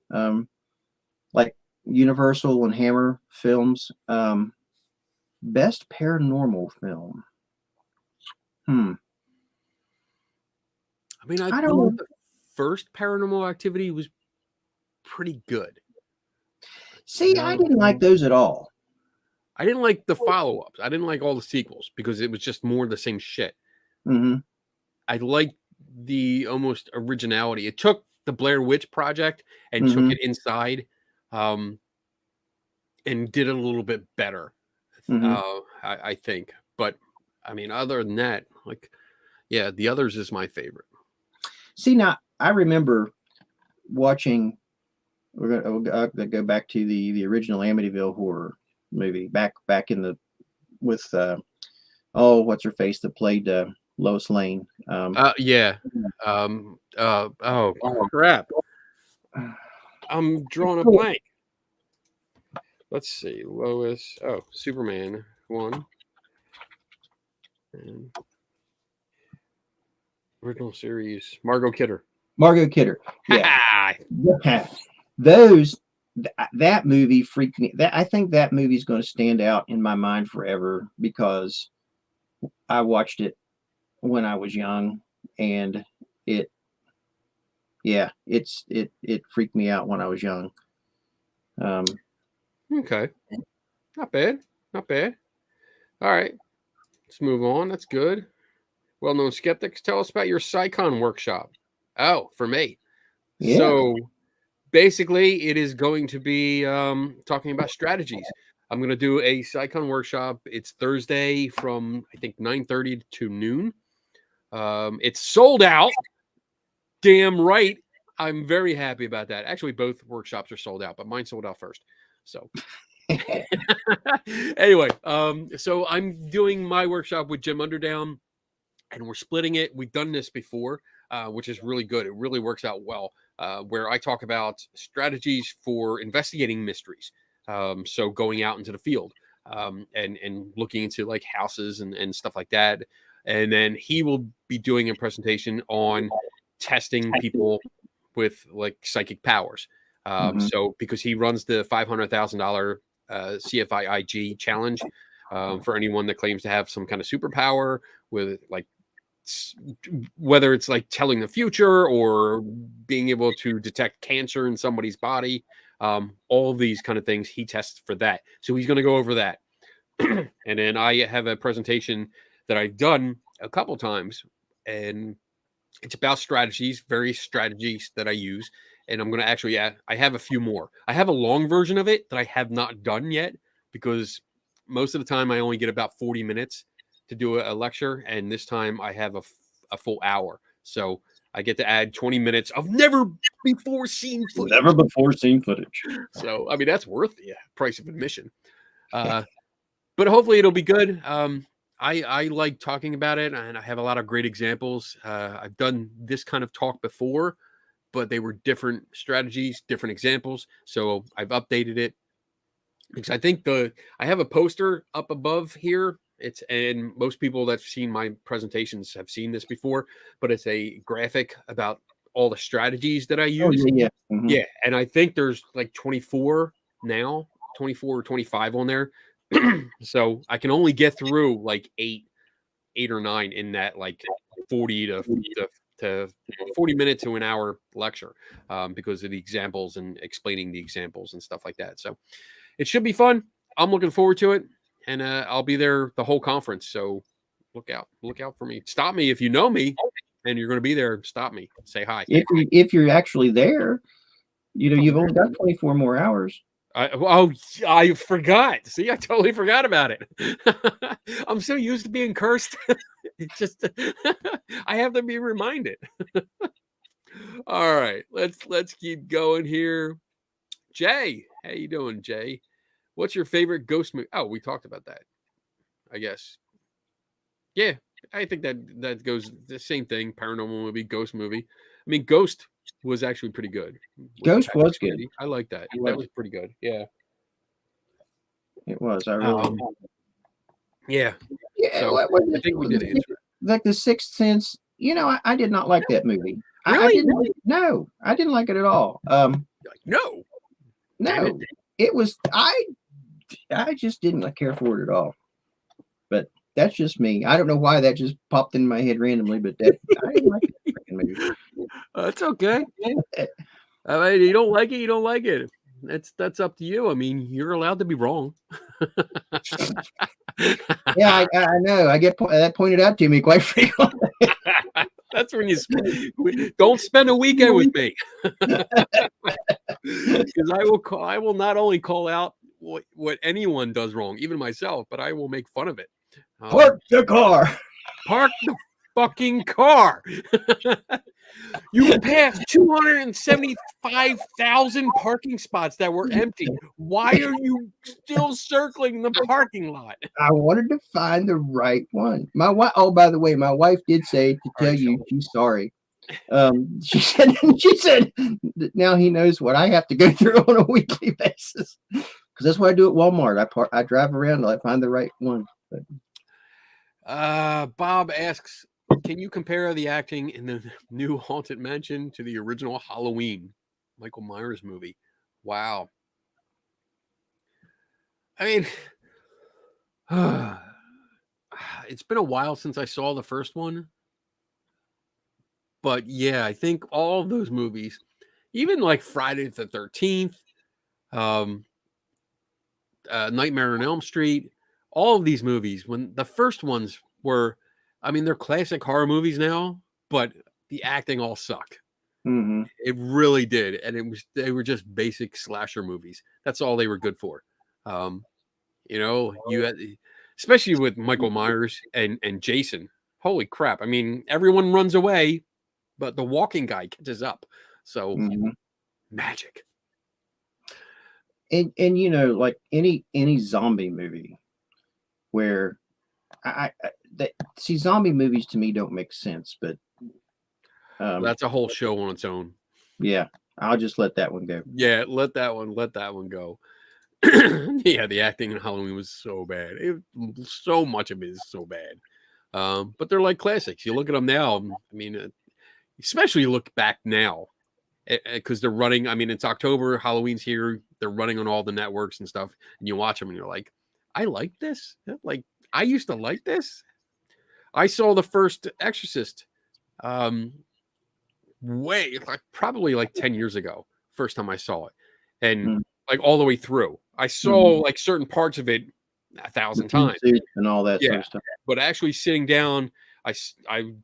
like Universal and Hammer films. Best paranormal film. I mean, I don't know. The first Paranormal Activity was pretty good. See, I didn't like those at all. I didn't like the follow-ups. I didn't like all the sequels because it was just more the same shit. Mm-hmm. I liked the almost originality. It took the Blair Witch Project and took it inside and did it a little bit better, I think. But, I mean, other than that, The Others is my favorite. See, now, I remember watching, we're going to go back to the original Amityville horror movie, back in with, what's her face that played Lois Lane. Oh crap! I'm drawing a blank. Let's see, Lois. Oh, Superman 1. And original series, Margot Kidder. Yeah. That movie freaked me. I think that movie is going to stand out in my mind forever because I watched it when I was young, and it freaked me out when I was young. Okay, not bad. All right, let's move on. That's good. Well-known skeptics, tell us about your Psychon workshop. Oh, for me. Yeah. So basically, it is going to be talking about strategies. I'm going to do a Psychon workshop. It's Thursday from, I think, 9:30 to noon. It's sold out. Damn right. I'm very happy about that. Actually, both workshops are sold out, but mine sold out first. So anyway, so I'm doing my workshop with Jim Underdown, and we're splitting it. We've done this before, which is really good. It really works out well, where I talk about strategies for investigating mysteries. So going out into the field and looking into like houses and stuff like that. And then he will be doing a presentation on testing people with like psychic powers. So because he runs the $500,000 CFIIG challenge for anyone that claims to have some kind of superpower with like whether it's like telling the future or being able to detect cancer in somebody's body, all of these kind of things, he tests for that. So he's going to go over that. And then I have a presentation that I've done a couple times, and it's about strategies, various strategies that I use. And I'm going to actually, I have a few more. I have a long version of it that I have not done yet because most of the time I only get about 40 minutes to do a lecture. And this time I have a full hour. So I get to add 20 minutes of never before seen footage. Never before seen footage. So, I mean, that's worth the price of admission. But hopefully it'll be good. I like talking about it, and I have a lot of great examples. I've done this kind of talk before, but they were different strategies, different examples. So I've updated it because I think I have a poster up above here. And most people that've seen my presentations have seen this before, but it's a graphic about all the strategies that I use. Oh, yeah. Yeah, and I think there's like 24 now, 24 or 25 on there. So I can only get through like eight or nine in that like 40 to 40 minutes to an hour lecture because of the examples and explaining the examples and stuff like that. So it should be fun. I'm looking forward to it, and I'll be there the whole conference. So look out for me. Stop me if you know me and you're going to be there. Stop me. Say hi. If you're actually there, you've only got 24 more hours. I forgot. See, I totally forgot about it. I'm so used to being cursed. It's just I have to be reminded. All right, let's keep going here. Jay, how you doing, Jay? What's your favorite ghost movie? Oh, we talked about that. I guess. Yeah, I think that goes the same thing. Paranormal movie, ghost movie. I mean, Ghost was actually pretty good. Ghost was good. I like that. That was pretty good. Yeah. It was. I really. Yeah. Yeah. So, I think we did answer it. Like The Sixth Sense. I did not like that movie. Really? I didn't. No, I didn't like it at all. No. It was. I just didn't care for it at all. But that's just me. I don't know why that just popped in my head randomly, but I didn't like that freaking movie. That's okay. I mean, you don't like it, you don't like it. That's up to you. I mean, you're allowed to be wrong. Yeah, I know. I get that pointed out to me quite frequently. That's when you don't spend a weekend with me, because I will not only call out what anyone does wrong, even myself, but I will make fun of it. Park the car. Park the fucking car. You passed 275,000 parking spots that were empty. Why are you still circling the parking lot? I wanted to find the right one. My wife. Oh, by the way, my wife did say to tell you she's sorry. She said now he knows what I have to go through on a weekly basis because that's what I do at Walmart. I drive around until I find the right one. But. Bob asks, can you compare the acting in the new Haunted Mansion to the original Halloween Michael Myers movie? Wow. I mean, it's been a while since I saw the first one. But yeah, I think all of those movies, even like Friday the 13th, Nightmare on Elm Street, all of these movies, when the first ones were, I mean, they're classic horror movies now, but the acting all sucked. Mm-hmm. It really did, and they were just basic slasher movies. That's all they were good for. You had, especially with Michael Myers and Jason. Holy crap! I mean, everyone runs away, but the walking guy catches up. So magic. And like any zombie movie, where zombie movies to me don't make sense, but that's a whole show on its own. Yeah, I'll just let that one go. Yeah, let that one go. Yeah, the acting in Halloween was so bad. So much of it is so bad. But they're like classics. You look at them now. I mean, especially you look back now, because they're running. I mean, it's October, Halloween's here. They're running on all the networks and stuff, and you watch them, and you're like, I like this. Like I used to like this. I saw the first Exorcist, way like probably like 10 years ago. First time I saw it, and Mm. like all the way through. I saw like certain parts of it 1,000 times. And all that sort Yeah, of stuff. but actually sitting down, I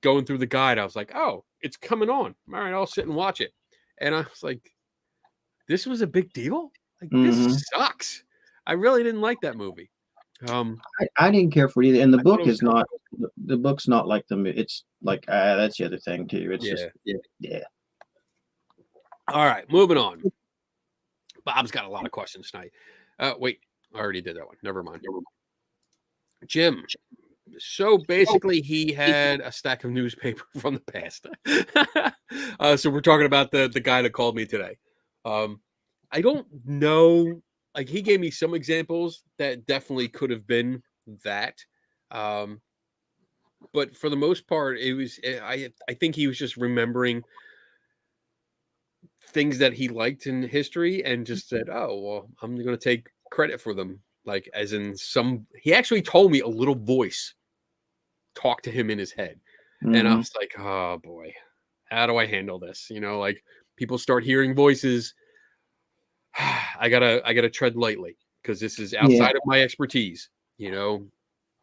going through the guide. I was like, oh, it's coming on. All right, I'll sit and watch it. And I was like, this was a big deal. Like this Mhm. sucks. I really didn't like that movie. I didn't care for it either, and the I thought book it was is not. The book's not like it's like that's the other thing too. It's just yeah. yeah. All right, moving on. Bob's got a lot of questions tonight. Wait, I already did that one. Never mind. Jim. So basically, he had a stack of newspaper from the past. So we're talking about the guy that called me today. I don't know. Like he gave me some examples that definitely could have been that. But for the most part, it was. I think he was just remembering things that he liked in history and just said, "Oh, well, I'm going to take credit for them." Like as in some. He actually told me a little voice talk to him in his head. And I Mhm. was like, oh boy, how do I handle this? Like people start hearing voices. I gotta tread lightly because this is Yeah, outside of my expertise, you know.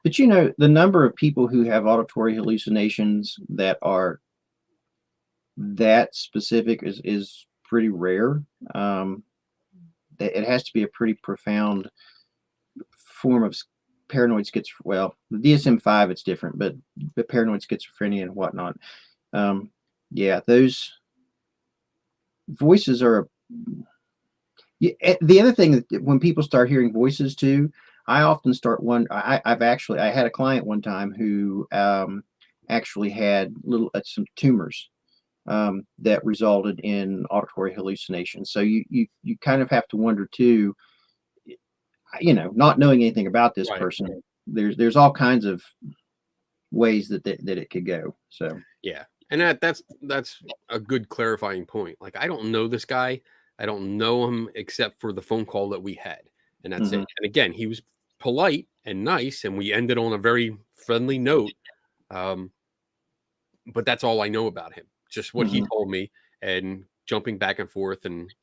but the number of people who have auditory hallucinations that are that specific is pretty rare. Um, it has to be a pretty profound form of paranoid schizophrenia. Well, the DSM-5 it's different, but the paranoid schizophrenia and whatnot. Yeah, those voices are. Yeah, the other thing that when people start hearing voices too, I often start one. I had a client one time who actually had some tumors that resulted in auditory hallucinations. So you kind of have to wonder too, not knowing anything about this Right. person, there's all kinds of ways that it could go. So Yeah. And that's a good clarifying point. Like I don't know this guy. I don't know him except for the phone call that we had. And that's mhm, it. And again, he was polite and nice, and we ended on a very friendly note. Um, but that's all I know about him. Just what he mhm, told me and jumping back and forth. And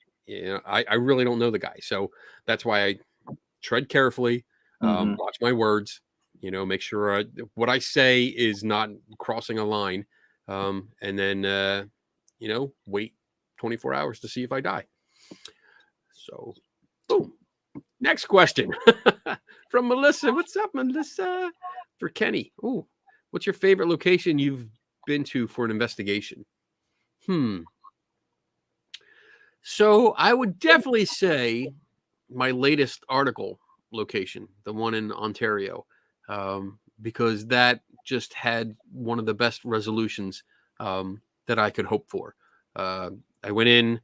I really don't know the guy. So that's why I tread carefully, mhm. watch my words, make sure what I say is not crossing a line. And then, wait 24 hours to see if I die. So, boom. Next question from Melissa. What's up, Melissa? For Kenny. Oh, what's your favorite location you've been to for an investigation? So I would definitely say my latest article location, the one in Ontario, because that just had one of the best resolutions that I could hope for. I went in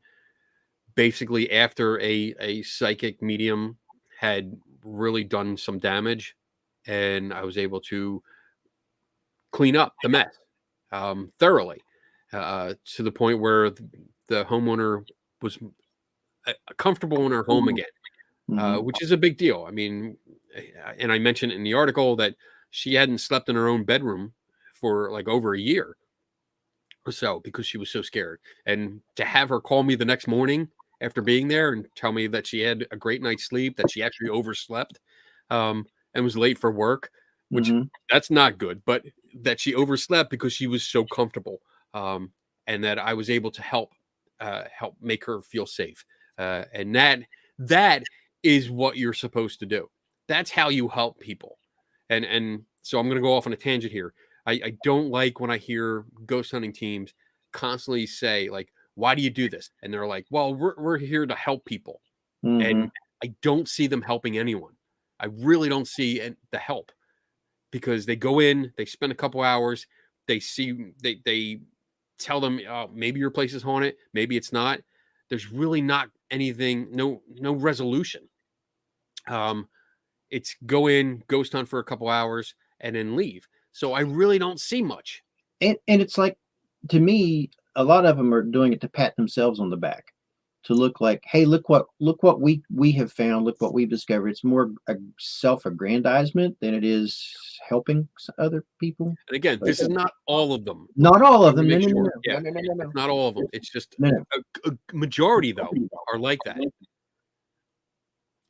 basically after a psychic medium had really done some damage, and I was able to clean up the mess thoroughly to the point where the homeowner was comfortable in her home again, Mhm, which is a big deal. I mean, and I mentioned in the article that she hadn't slept in her own bedroom for like over a year or so because she was so scared. And to have her call me the next morning after being there and tell me that she had a great night's sleep, that she actually overslept and was late for work, which mhm. that's not good, but that she overslept because she was so comfortable, and that I was able to help make her feel safe. And that is what you're supposed to do. That's how you help people. And so I'm going to go off on a tangent here. I don't like when I hear ghost hunting teams constantly say like, "Why do you do this?" And they're like, "Well, we're here to help people," and Mhm. I don't see them helping anyone. I really don't see the help because they go in, they spend a couple hours, they tell them, oh, maybe your place is haunted, maybe it's not. There's really not anything, no resolution. Um, it's go in, ghost hunt for a couple hours, and then leave. So I really don't see much. And it's like, to me, a lot of them are doing it to pat themselves on the back, to look like, hey, look what we have found, look what we've discovered. It's more a self-aggrandizement than it is helping other people. And again, this is not all of them. Not all of them. Make No, sure. no, Yeah, no, no, no, no, it's not all of them. It's just no, no. a majority, though, are like that.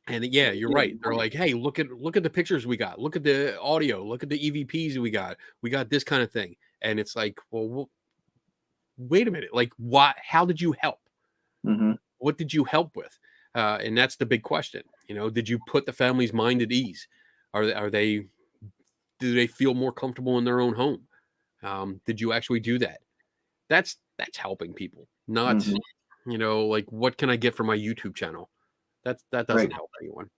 And yeah, you're right. They're like, hey, look at the pictures we got. Look at the audio. Look at the EVPs we got. We got this kind of thing. And it's like, well, wait a minute. Like, what? How did you help? Mm-hmm. What did you help with? And that's the big question. You know, did you put the family's mind at ease? Are they? Do they feel more comfortable in their own home? Did you actually do that? That's helping people. Not, Mm-hmm. you know, like, what can I get for my YouTube channel? That doesn't Right. help anyone.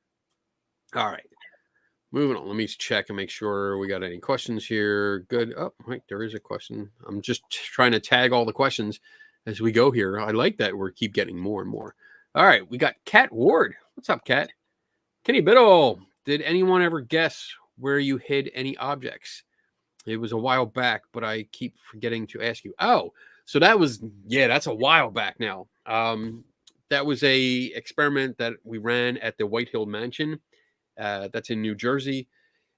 All right, moving on. Let me check and make sure we got any questions here. Good. Oh, wait, there is a question. I'm just trying to tag all the questions as we go here. I like that we're keep getting more and more. All right, we got Kat Ward. What's up, Kat? Kenny Biddle. Did anyone ever guess where you hid any objects? It was a while back, but I keep forgetting to ask you. Oh, so that's a while back now. That was a experiment that we ran at the White Hill Mansion. That's in New Jersey,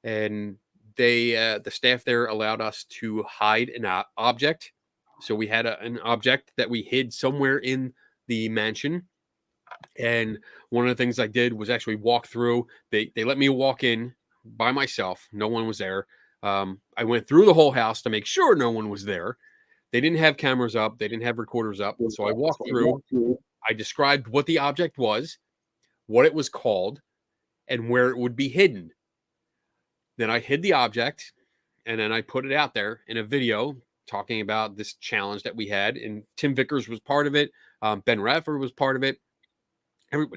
and the staff there allowed us to hide an object. So we had an object that we hid somewhere in the mansion. And one of the things I did was actually walk through. They let me walk in by myself. No one was there. I went through the whole house to make sure no one was there. They didn't have cameras up. They didn't have recorders up. So I walked through. I described what the object was, what it was called, and where it would be hidden. Then I hid the object, and then I put it out there in a video talking about this challenge that we had. And Tim Vickers was part of it. Ben Radford was part of it.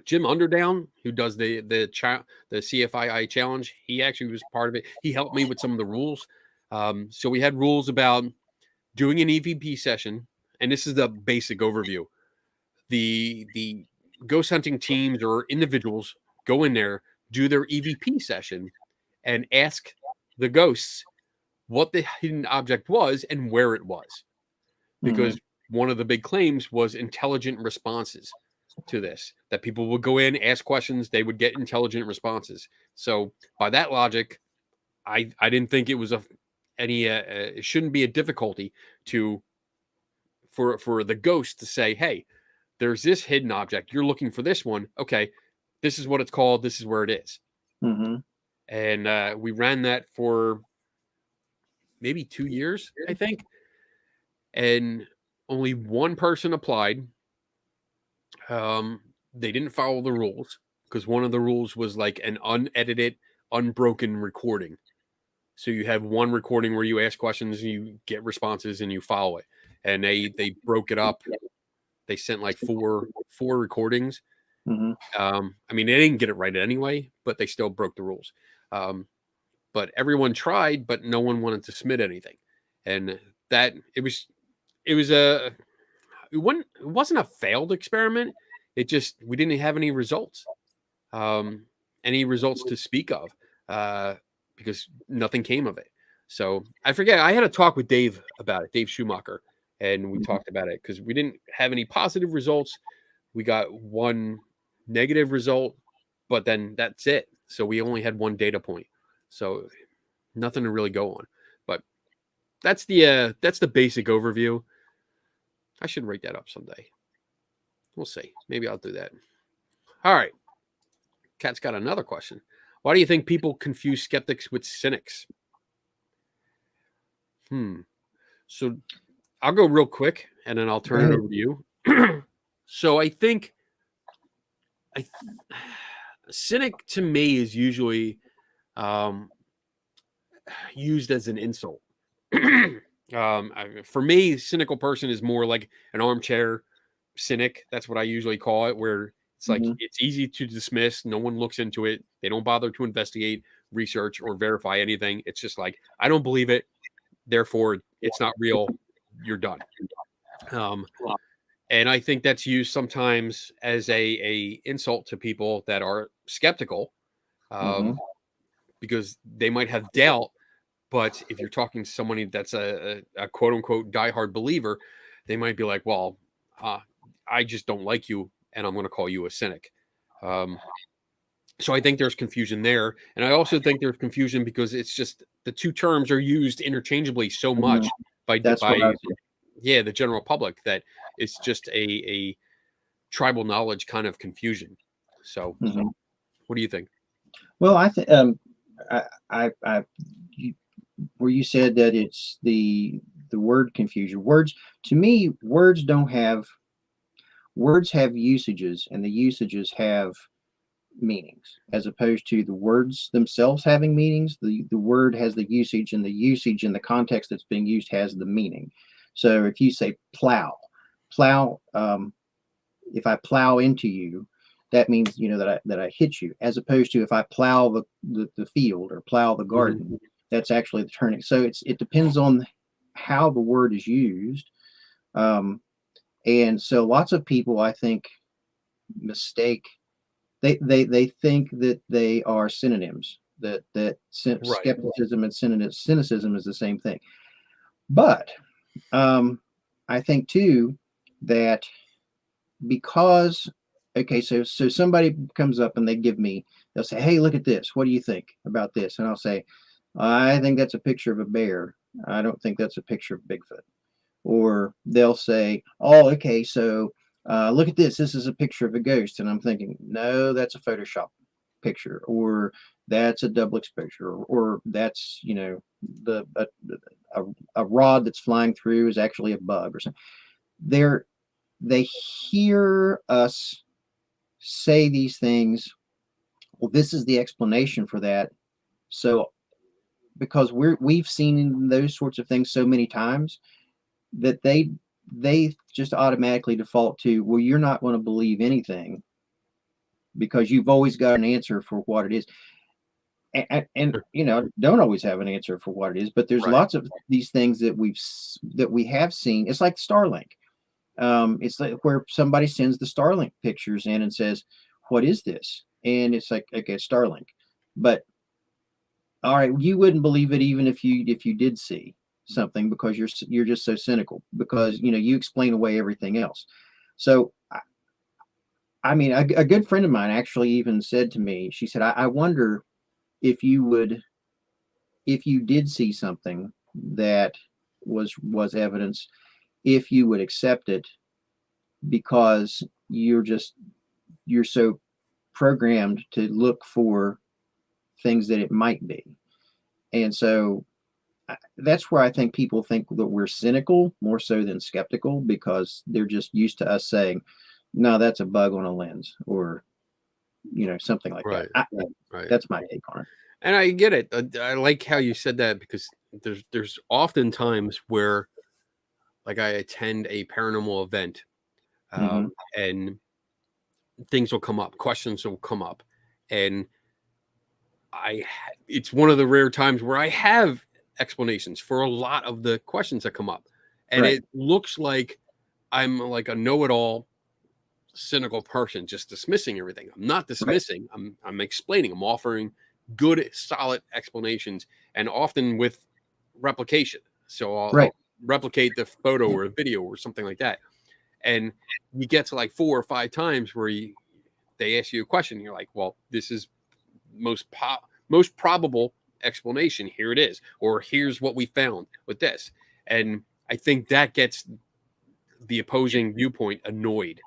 Jim Underdown, who does the CFII challenge, he actually was part of it. He helped me with some of the rules. So we had rules about doing an EVP session, and this is the basic overview. The ghost hunting teams or individuals go in there, do their EVP session, and ask the ghosts what the hidden object was and where it was. Because one of the big claims was intelligent responses to this, that people would go in, ask questions, they would get intelligent responses. So by that logic, I didn't think it was it shouldn't be a difficulty for the ghost to say, hey, there's this hidden object, you're looking for this one, okay, this is what it's called, this is where it is. And we ran that for maybe 2 years, I think, and only one person applied. They didn't follow the rules because one of the rules was like an unedited, unbroken recording. So you have one recording where you ask questions, you get responses, and you follow it. And they broke it up. They sent like four recordings. I mean, they didn't get it right anyway, but they still broke the rules. But everyone tried, but no one wanted to submit anything. And that it wasn't a failed experiment. It just, we didn't have any results to speak of, because nothing came of it. So I forget. I had a talk with Dave about it, Dave Schumacher, and we talked about it because we didn't have any positive results. We got one negative result, but then that's it. So we only had one data point. So nothing to really go on. But that's the basic overview. I should write that up someday. We'll see. Maybe I'll do that. All right. Kat's got another question. Why do you think people confuse skeptics with cynics? So I'll go real quick, and then I'll turn it over to you. So I think cynic to me is usually used as an insult. For me, cynical person is more like an armchair cynic. That's what I usually call it, where it's like it's easy to dismiss. No one looks into it. They don't bother to investigate, research, or verify anything. It's just like, I don't believe it, therefore it's not real. You're done. And I think that's used sometimes as a insult to people that are skeptical, because they might have doubt. But if you're talking to somebody that's a quote unquote diehard believer, they might be like, well, I just don't like you, and I'm going to call you a cynic. Um, so I think there's confusion there, and I also think there's confusion because it's just the two terms are used interchangeably so Mhm. much by That's what I was. yeah, the general public, that it's just a tribal knowledge kind of confusion. So, Mhm. what do you think? Well, I think I you, where you said that it's the word confusion. Words to me, words have usages, and the usages have meanings, as opposed to the words themselves having meanings. The word has the usage, and the usage in the context that's being used has the meaning. So if you say plow, if I plow into you, that means that I hit you, as opposed to if I plow the field or plow the Mhm. garden, that's actually the turning. So it depends on how the word is used. Um, and so lots of people, I think, mistake they think that they are synonyms, that Right. skepticism and cynicism is the same thing. But I think too that because okay, so somebody comes up and they'll say, hey, look at this, what do you think about this? And I'll say, I think that's a picture of a bear, I don't think that's a picture of Bigfoot. Or they'll say, oh, okay, so look at this, this is a picture of a ghost, and I'm thinking, no, that's a Photoshop picture, or that's a double exposure, or that's the a rod that's flying through is actually a bug or something. they're they hear us say these things. Well, this is the explanation for that. So because we've seen those sorts of things so many times that they just automatically default to, well, you're not going to believe anything because you've always got an answer for what it is. And don't always have an answer for what it is, but there's Right. lots of these things that we have seen. It's like Starlink. It's like where somebody sends the Starlink pictures in and says, what is this? And it's like, okay, Starlink. But all right, you wouldn't believe it even if you did see something, because you're just so cynical, because you explain away everything else. So I mean, a good friend of mine actually even said to me, she said, I wonder if if you did see something that was evidence, if you would accept it, because you're so programmed to look for things that it might be. And so that's where I think people think that we're cynical more so than skeptical, because they're just used to us saying, no, that's a bug on a lens, or something like that. Right. Right. That's my take on it. And I get it. I like how you said that, because there's often times where, like, I attend a paranormal event, Hmm. and things will come up, questions will come up, and it's one of the rare times where I have explanations for a lot of the questions that come up, and Right. it looks like I'm like a know-it-all cynical person just dismissing everything. I'm not Right. dismissing. I'm explaining. I'm offering good, solid explanations, and often with replication. So Right. I'll replicate the photo or the video or something like that. And you get to like 4 or 5 times where they ask you a question. And you're like, well, this is most probable explanation. Here it is, or here's what we found with this. And I think that gets the opposing viewpoint annoyed,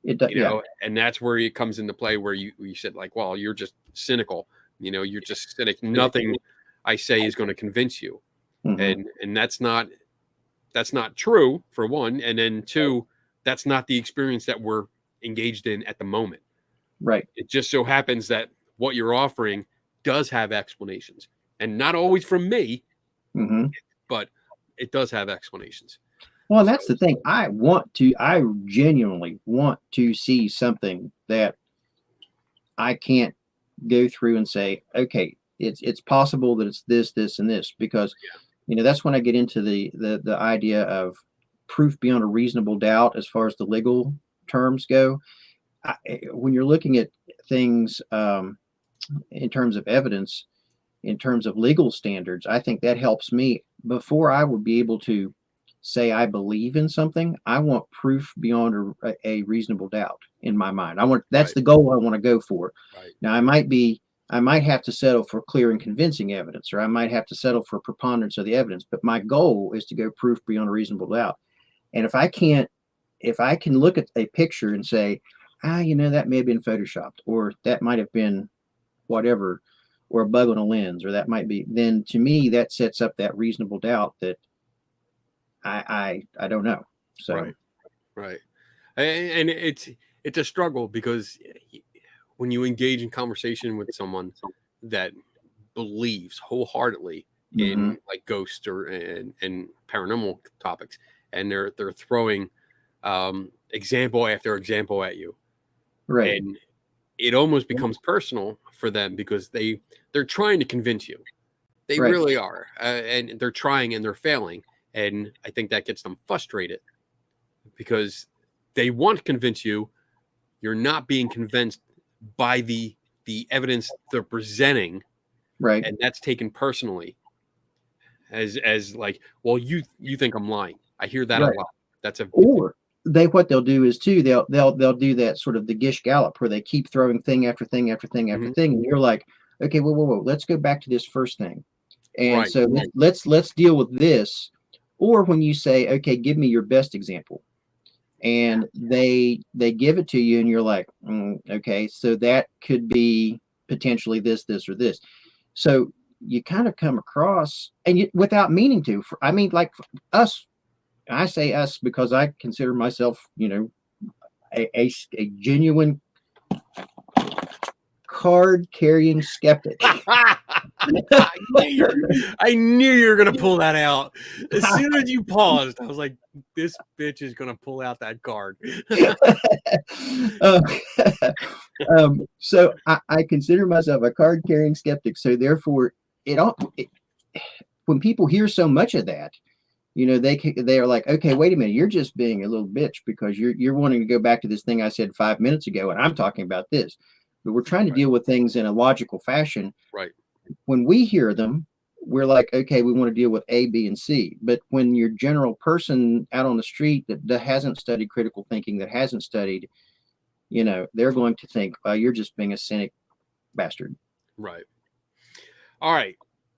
Yeah. and that's where it comes into play, where you said, like, well, you're just cynical, you're just cynic, nothing I say is going to convince you. Hmm. And that's not true, for one, and then two, that's not the experience that we're engaged in at the moment. Right. It just so happens that what you're offering does have explanations, and not always from me, Hmm. but it does have explanations. Well, and So that's the thing. I genuinely want to see something that I can't go through and say, okay, it's possible that it's this, this, and this, because yeah. that's when I get into the idea of proof beyond a reasonable doubt as far as the legal terms go. When you're looking at things in terms of evidence, in terms of legal standards, I think that helps me before I would be able to say I believe in something, I want proof beyond a reasonable doubt in my mind. That's Right. the goal I want to go for. Right. Now I might have to settle for clear and convincing evidence, or I might have to settle for preponderance of the evidence, but my goal is to go proof beyond a reasonable doubt. And if I can look at a picture and say, that may have been photoshopped, or that might have been whatever, or a bug on a lens, or that might be, then to me that sets up that reasonable doubt that I don't know. So right. And it's a struggle, because when you engage in conversation with someone that believes wholeheartedly in like ghosts and paranormal topics, and they're throwing example after example at you, right, and it almost becomes personal for them, because they're trying to convince you. They right. really are, and they're trying and they're failing, and I think that gets them frustrated, because they want to convince you. You're not being convinced by the evidence they're presenting, Right. and that's taken personally as like, well, you think I'm lying. I hear that Right. a lot. That's Or what they'll do is too, they'll do that sort of the Gish Gallop, where they keep throwing thing after thing after thing after thing, and you're like, okay, whoa, let's go back to this first thing, and right. so let's deal with this. Or when you say, okay, give me your best example, and they give it to you, and you're like, okay, so that could be potentially this or this. So you kind of come across, and you, without meaning to, like us, I say us because I consider myself, a genuine card carrying skeptic. I knew you were gonna pull that out. As soon as you paused, I was like, this bitch is gonna pull out that card. So I consider myself a card carrying skeptic. So therefore, when people hear so much of that, they are like, okay, wait a minute, you're just being a little bitch, because you're wanting to go back to this thing I said 5 minutes ago, and I'm talking about this. But we're trying to deal with things in a logical fashion. Right. When we hear them, we're like, okay, we want to deal with A, B, and C. But when your general person out on the street that hasn't studied critical thinking, that hasn't studied, they're going to think, you're just being a cynic bastard. Right. All right.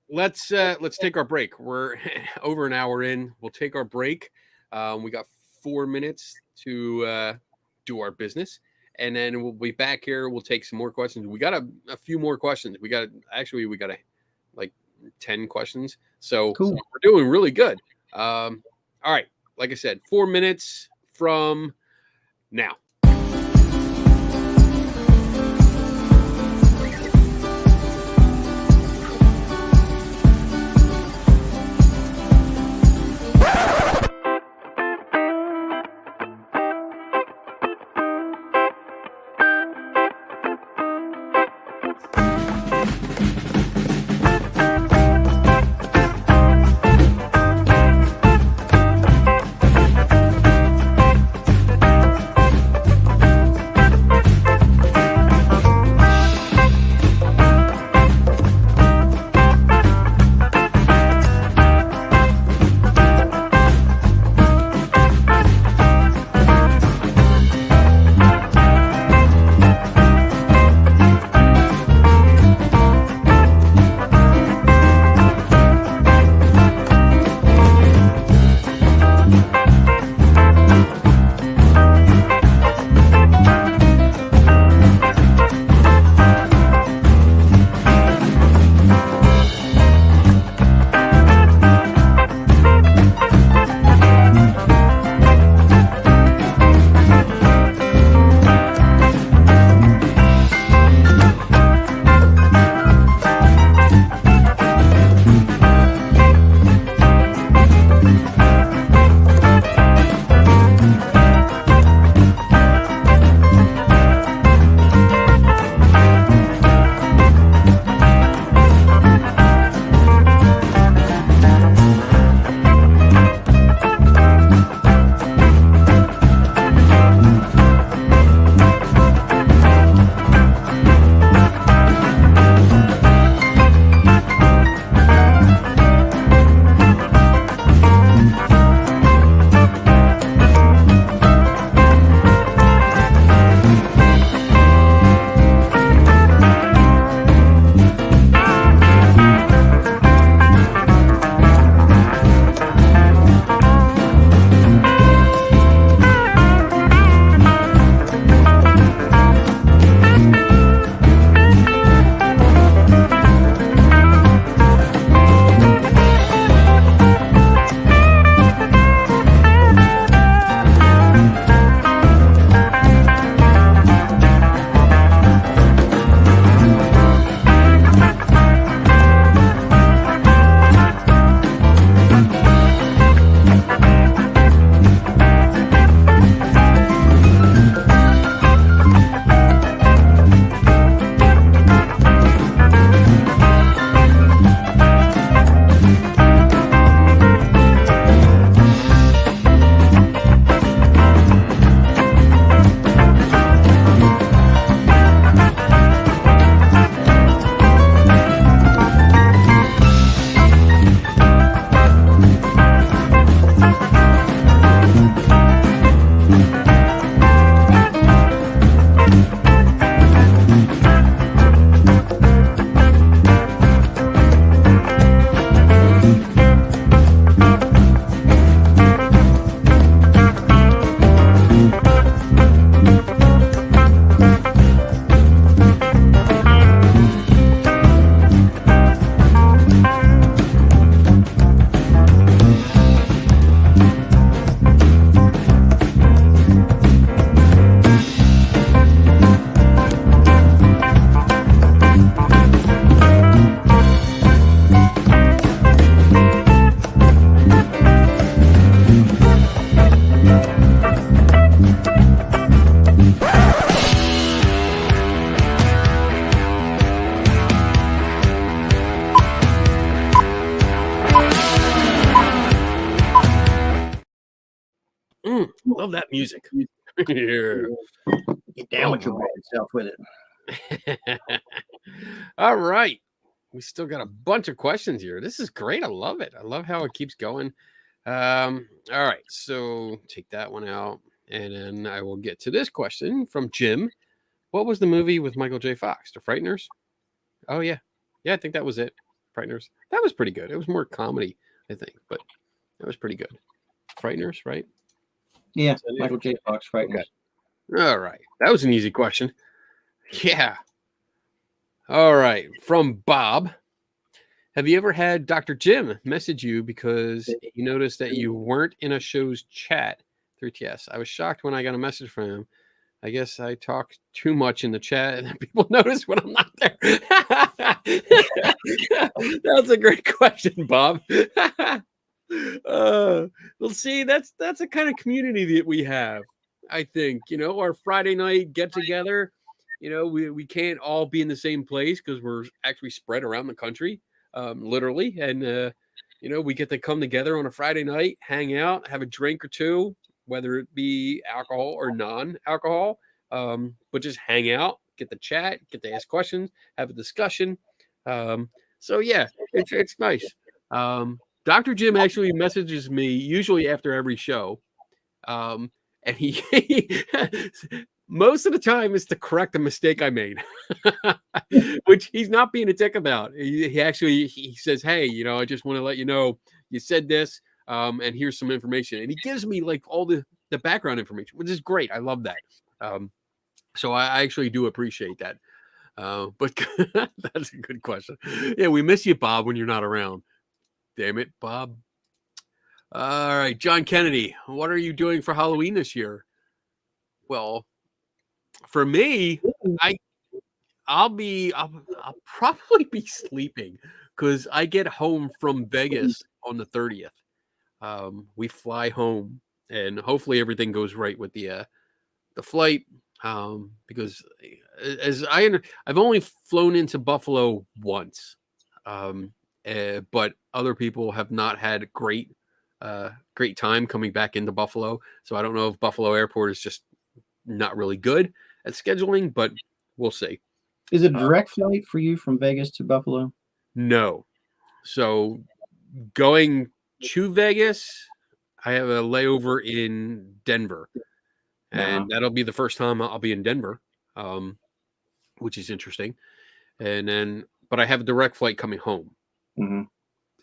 Let's take our break. We're over an hour in. We'll take our break. We got 4 minutes to do our business, and then we'll be back here. We'll take some more questions. We got a few more questions. We got like 10 questions. So cool. We're doing really good. All right. Like I said, 4 minutes from now. Love that music. Yeah. Get down with your bad self with it. All right. We still got a bunch of questions here. This is great. I love it. I love how it keeps going. All right. So take that one out. And then I will get to this question from Jim. What was the movie with Michael J. Fox? The Frighteners? Oh, yeah. Yeah, I think that was it. Frighteners. That was pretty good. It was more comedy, I think, but that was pretty good. Frighteners, right? Yeah, Michael J. Fox, Frighteners. Okay. All right. That was an easy question. Yeah. All right. From Bob. Have you ever had Dr. Jim message you because he noticed that you weren't in a show's chat through TS? I was shocked when I got a message from him. I guess I talk too much in the chat and people notice when I'm not there. That's a great question, Bob. Well, see, that's a kind of community that we have. I think, our Friday night get together, we can't all be in the same place because we're actually spread around the country, literally. And, we get to come together on a Friday night, hang out, have a drink or two, whether it be alcohol or non-alcohol, but just hang out, get to chat, get to ask questions, have a discussion. So yeah, it's nice. Dr. Jim actually messages me usually after every show. And he most of the time is to correct a mistake I made, which he's not being a dick about. He actually says, "Hey, I just want to let you know you said this, and here's some information." And he gives me like all the background information, which is great. I love that. So I actually do appreciate that. But that's a good question. Yeah, we miss you, Bob, when you're not around. Damn it, Bob. All right, John Kennedy, what are you doing for Halloween this year? Well, for me, I'll probably be sleeping because I get home from Vegas on the 30th. We fly home, and hopefully everything goes right with the flight. Because as I've only flown into Buffalo once, but other people have not had great time coming back into Buffalo. So I don't know if Buffalo Airport is just not really good at scheduling, but we'll see. Is it a direct flight for you from Vegas to Buffalo? No. So going to Vegas, I have a layover in Denver. And that'll be the first time I'll be in Denver, which is interesting. And then, but I have a direct flight coming home. Mm-hmm.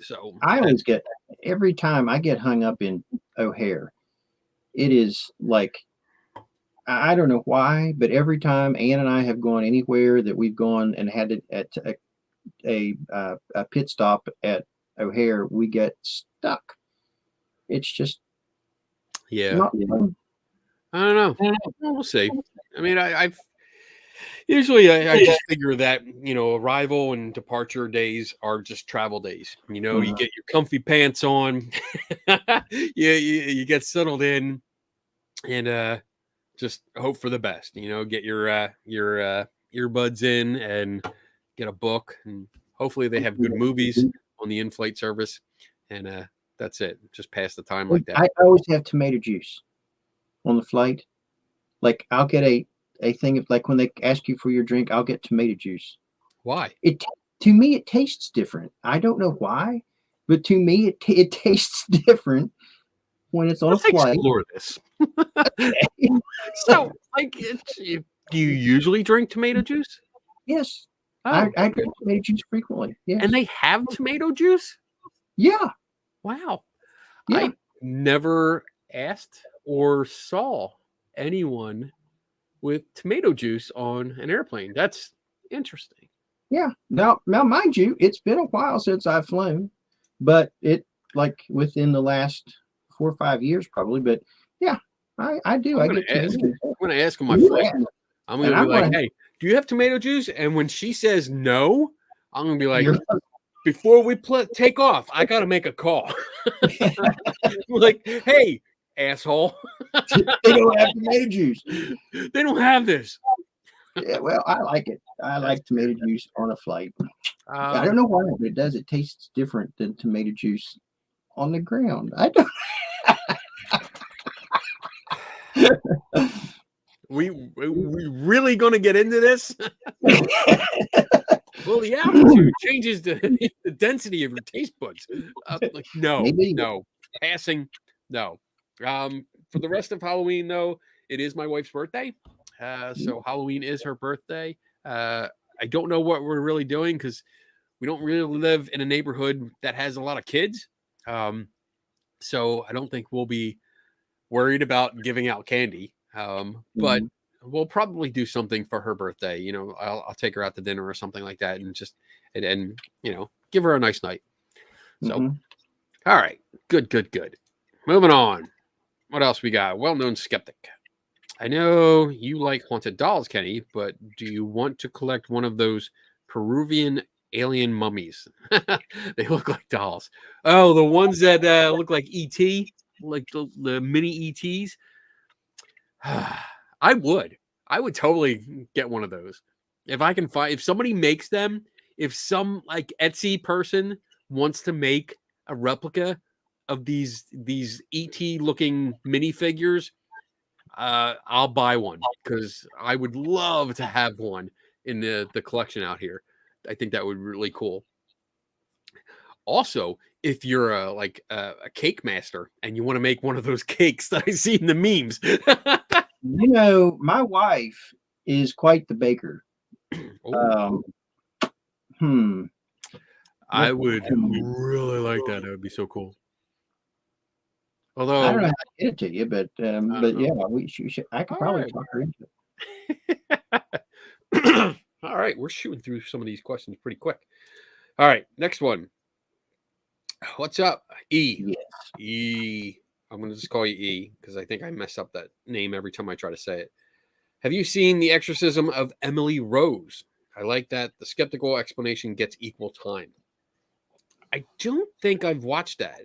So I always get, every time I get hung up in O'Hare, it is like, I don't know why, but every time Ann and I have gone anywhere that we've gone and had it at a pit stop at O'Hare, we get stuck. It's just not fun. I don't know. We'll see. I mean, I've usually I just figure that arrival and departure days are just travel days. You get your comfy pants on, you get settled in, and just hope for the best. Get your earbuds in and get a book, and hopefully they have good movies on the in-flight service, and that's it. Just pass the time like that. I always have tomato juice on the flight. Like I'll get a thing of, like when they ask you for your drink, I'll get tomato juice. Why? To me it tastes different. I don't know why, but to me it tastes different when it's on a flight. Explore this. So, like, do you usually drink tomato juice? Yes. Oh. I drink tomato juice frequently. Yes. And they have tomato juice? Yeah. Wow. Yeah. I never asked or saw anyone with tomato juice on an airplane. That's interesting. Yeah. Now, mind you, it's been a while since I've flown, but it like within the last 4 or 5 years probably. But yeah, I do. I'm going to ask on my flight. I'm going to be like, hey, do you have tomato juice? And when she says no, I'm going to be like, before we take off, I got to make a call. Like, hey, asshole. They don't have tomato juice. They don't have this. Yeah, well, I like it. I like tomato juice on a flight. I don't know why, but it does. It tastes different than tomato juice on the ground. I don't. We really going to get into this? Well, the altitude changes the density of your taste buds. Like, no, Maybe. no, passing, no. For the rest of Halloween, though, it is my wife's birthday. So Halloween is her birthday. I don't know what we're really doing because we don't really live in a neighborhood that has a lot of kids. So I don't think we'll be worried about giving out candy. But we'll probably do something for her birthday. You know, I'll take her out to dinner or something like that, and just and you know, give her a nice night. So, all right, good. Moving on. What else we got? Well-known skeptic. I know you like haunted dolls, Kenny, but do you want to collect one of those Peruvian alien mummies? They look like dolls. Oh, the ones that look like ET, like the mini ETs. I would totally get one of those if I can find. If somebody makes them, if some like Etsy person wants to make a replica of these ET looking minifigures, I'll buy one because I would love to have one in the collection out here. I think that would be really cool. Also, if you're a cake master and you want to make one of those cakes that I see in the memes. You know, my wife is quite the baker. I would really like that. That would be so cool. Although I don't know how to get it to you, but yeah, I could probably talk her into it. All right, we're shooting through some of these questions pretty quick. All right, next one. What's up, E? Yes. E. I'm going to just call you E because I think I mess up that name every time I try to say it. Have you seen The Exorcism of Emily Rose? I like that the skeptical explanation gets equal time. I don't think I've watched that.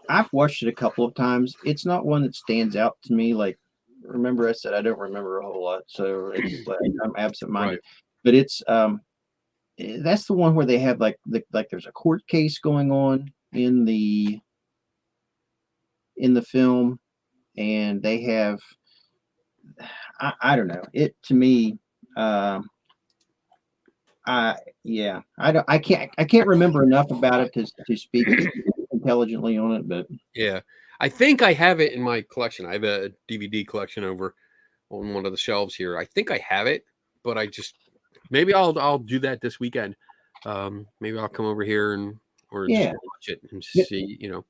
I've watched it a couple of times. It's not one that stands out to me. Like, remember I said I don't remember a whole lot, so it's like I'm absent-minded. Right. But it's that's the one where they have like there's a court case going on in the film, and they have I don't know. It to me, I can't remember enough about it to speak intelligently on it, but yeah, I think I have it in my collection. I have a DVD collection over on one of the shelves here. I think I have it, but maybe I'll do that this weekend. Maybe I'll come over here or just watch it and see, you know,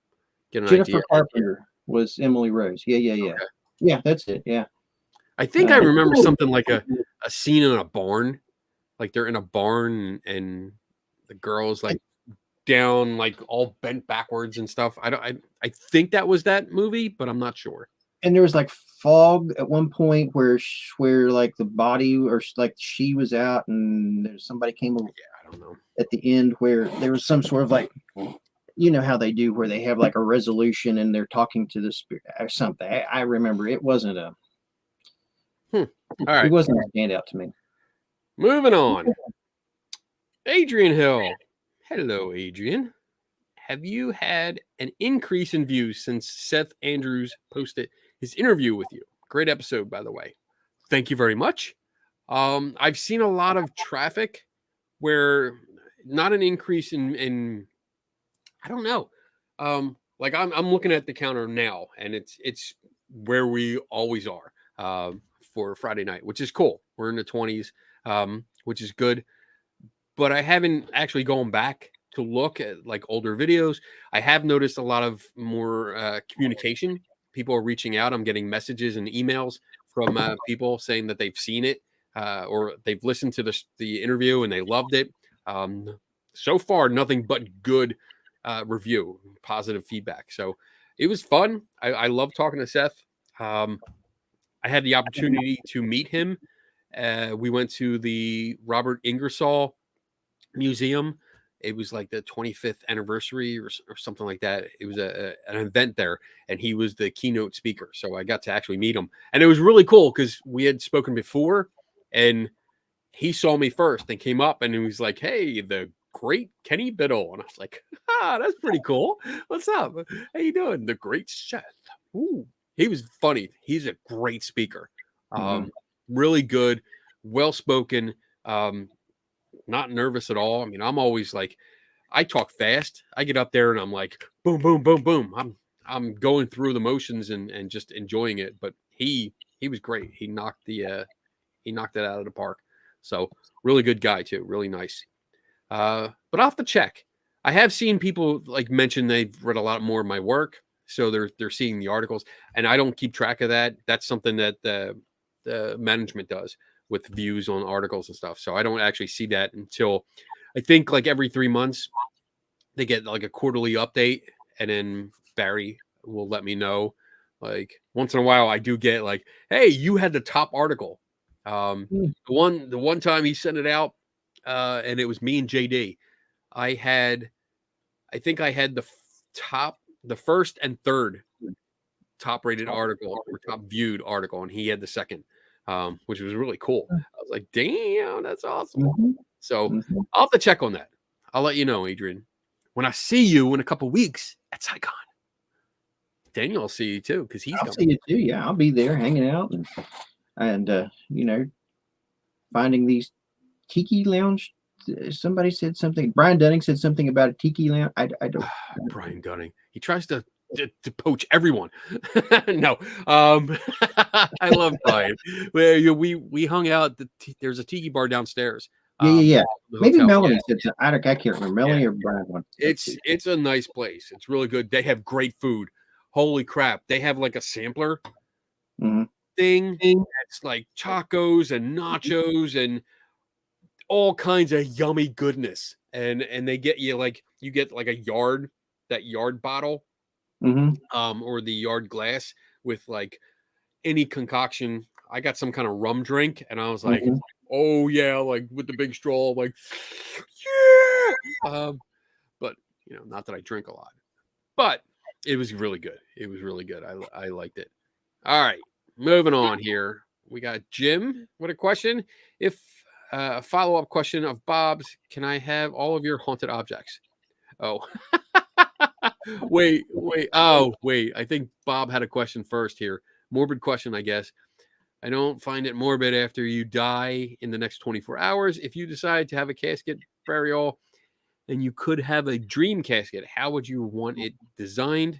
get an Jennifer idea. Carpenter was Emily Rose. Yeah. Okay. Yeah, that's it. Yeah. I think I remember something like a scene in a barn, like they're in a barn and the girl's like down, like all bent backwards and stuff. I think that was that movie, but I'm not sure. And there was like fog at one point where like the body or like she was out and there's somebody came over. Yeah, I don't know. At the end where there was some sort of like, you know how they do where they have like a resolution and they're talking to the spirit or something. I remember it wasn't a. All right. It wasn't a standout to me. Moving on. Adrian Hill. Hello, Adrian. Have you had an increase in views since Seth Andrews posted his interview with you? Great episode, by the way. Thank you very much. I've seen a lot of traffic where not an increase in I don't know. Like I'm looking at the counter now and it's where we always are for Friday night, which is cool. We're in the 20s, which is good. But I haven't actually gone back to look at like older videos. I have noticed a lot of more communication. People are reaching out. I'm getting messages and emails from people saying that they've seen it or they've listened to the interview and they loved it. So far, nothing but good review, positive feedback. So it was fun. I love talking to Seth. I had the opportunity to meet him. We went to the Robert Ingersoll Museum. It was like the 25th anniversary or something like that. It was an event there, and he was the keynote speaker. So I got to actually meet him, and it was really cool because we had spoken before, and he saw me first and came up, and he was like, "Hey, the great Kenny Biddle," and I was like, "Ah, that's pretty cool. What's up? How you doing, the great Seth?" Ooh, he was funny. He's a great speaker. Really good, well spoken, not nervous at all. I mean, I'm always like, I talk fast. I get up there and I'm like, boom, boom, boom, boom. I'm going through the motions and just enjoying it. But he was great. He knocked it out of the park. So really good guy too. Really nice. But I'll have to check. I have seen people like mention they've read a lot more of my work, so they're seeing the articles, and I don't keep track of that. That's something that the management does with views on articles and stuff. So I don't actually see that until I think like every 3 months they get like a quarterly update, and then Barry will let me know. Like once in a while, I do get like, "Hey, you had the top article." The one time he sent it out, and it was me and JD. I think I had the first and third top rated article or top viewed article, and he had the second, which was really cool. I was like, damn, that's awesome. So I'll have to check on that. I'll let you know, Adrian. When I see you in a couple weeks at Icon, Daniel will see you too because he's I'll see you too. Yeah, I'll be there hanging out and finding these tiki lounge. Somebody said something. Brian Dunning said something about a tiki lounge. I don't. Brian Dunning. He tries to poach everyone. No, I love Brian. We hung out. There's a tiki bar downstairs. Yeah. Maybe hotel. Melanie said something. I can't remember. Melanie or Brian. It's a nice place. It's really good. They have great food. Holy crap! They have like a sampler thing. It's like tacos and nachos and all kinds of yummy goodness. And they get you like a yard bottle, or the yard glass with like any concoction. I got some kind of rum drink, and I was like, oh yeah, like with the big straw, like yeah. But not that I drink a lot, but it was really good. It was really good. I liked it. All right, moving on here. We got Jim with a question. If a follow-up question of Bob's, can I have all of your haunted objects? Oh, wait. Oh, wait. I think Bob had a question first here. Morbid question, I guess. I don't find it morbid after you die in the next 24 hours. If you decide to have a casket burial and you could have a dream casket, how would you want it designed?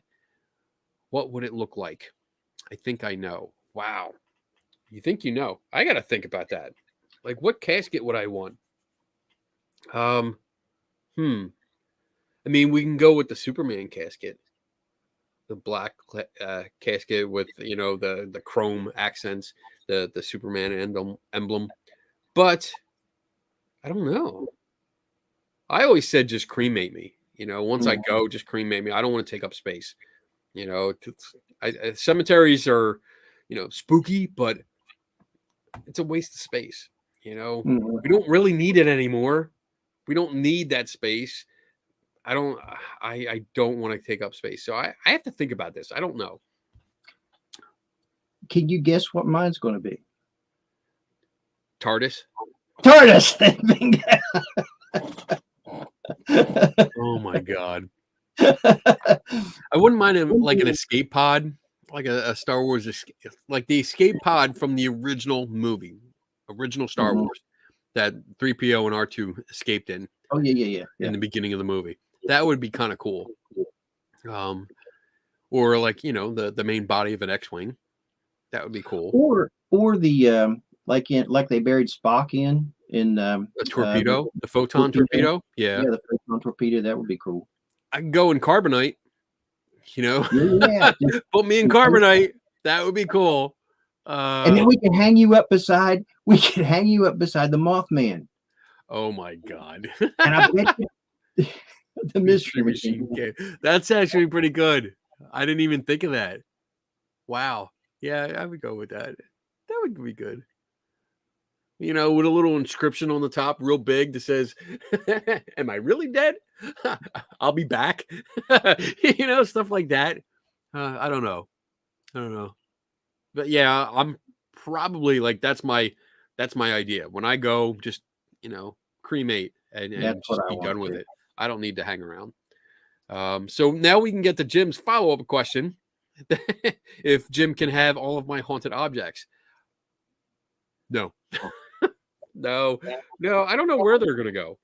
What would it look like? I think I know. Wow. You think you know? I got to think about that. Like, what casket would I want? I mean, we can go with the Superman casket, the black casket with the chrome accents, the Superman emblem. But I don't know. I always said just cremate me. Once I go, just cremate me. I don't want to take up space. Cemeteries are, spooky, but it's a waste of space. We don't really need it anymore. We don't need that space. I don't want to take up space. So I have to think about this. I don't know. Can you guess what mine's going to be? TARDIS. Oh my God. I wouldn't mind like an escape pod, like a Star Wars, like the escape pod from the original movie, original Star Wars, that 3PO and R2 escaped in. Oh yeah. In the beginning of the movie. That would be kind of cool. Or like the main body of an X-wing. That would be cool. Or the like they buried Spock in a torpedo, the photon torpedo. Yeah, the photon torpedo. That would be cool. I can go in carbonite. Put me in carbonite. That would be cool. And then we can hang you up beside. We can hang you up beside the Mothman. Oh my God! And I bet you the mystery machine. That's actually pretty good. I didn't even think of that. Wow. Yeah, I would go with that. That would be good. With a little inscription on the top, real big, that says, "Am I really dead? I'll be back." Stuff like that. I don't know. But yeah, I'm probably like that's my idea. When I go, just cremate and just be done with it. I don't need to hang around. So now we can get to Jim's follow-up question. if Jim can have all of my haunted objects. No, no, no. I don't know where they're going to go.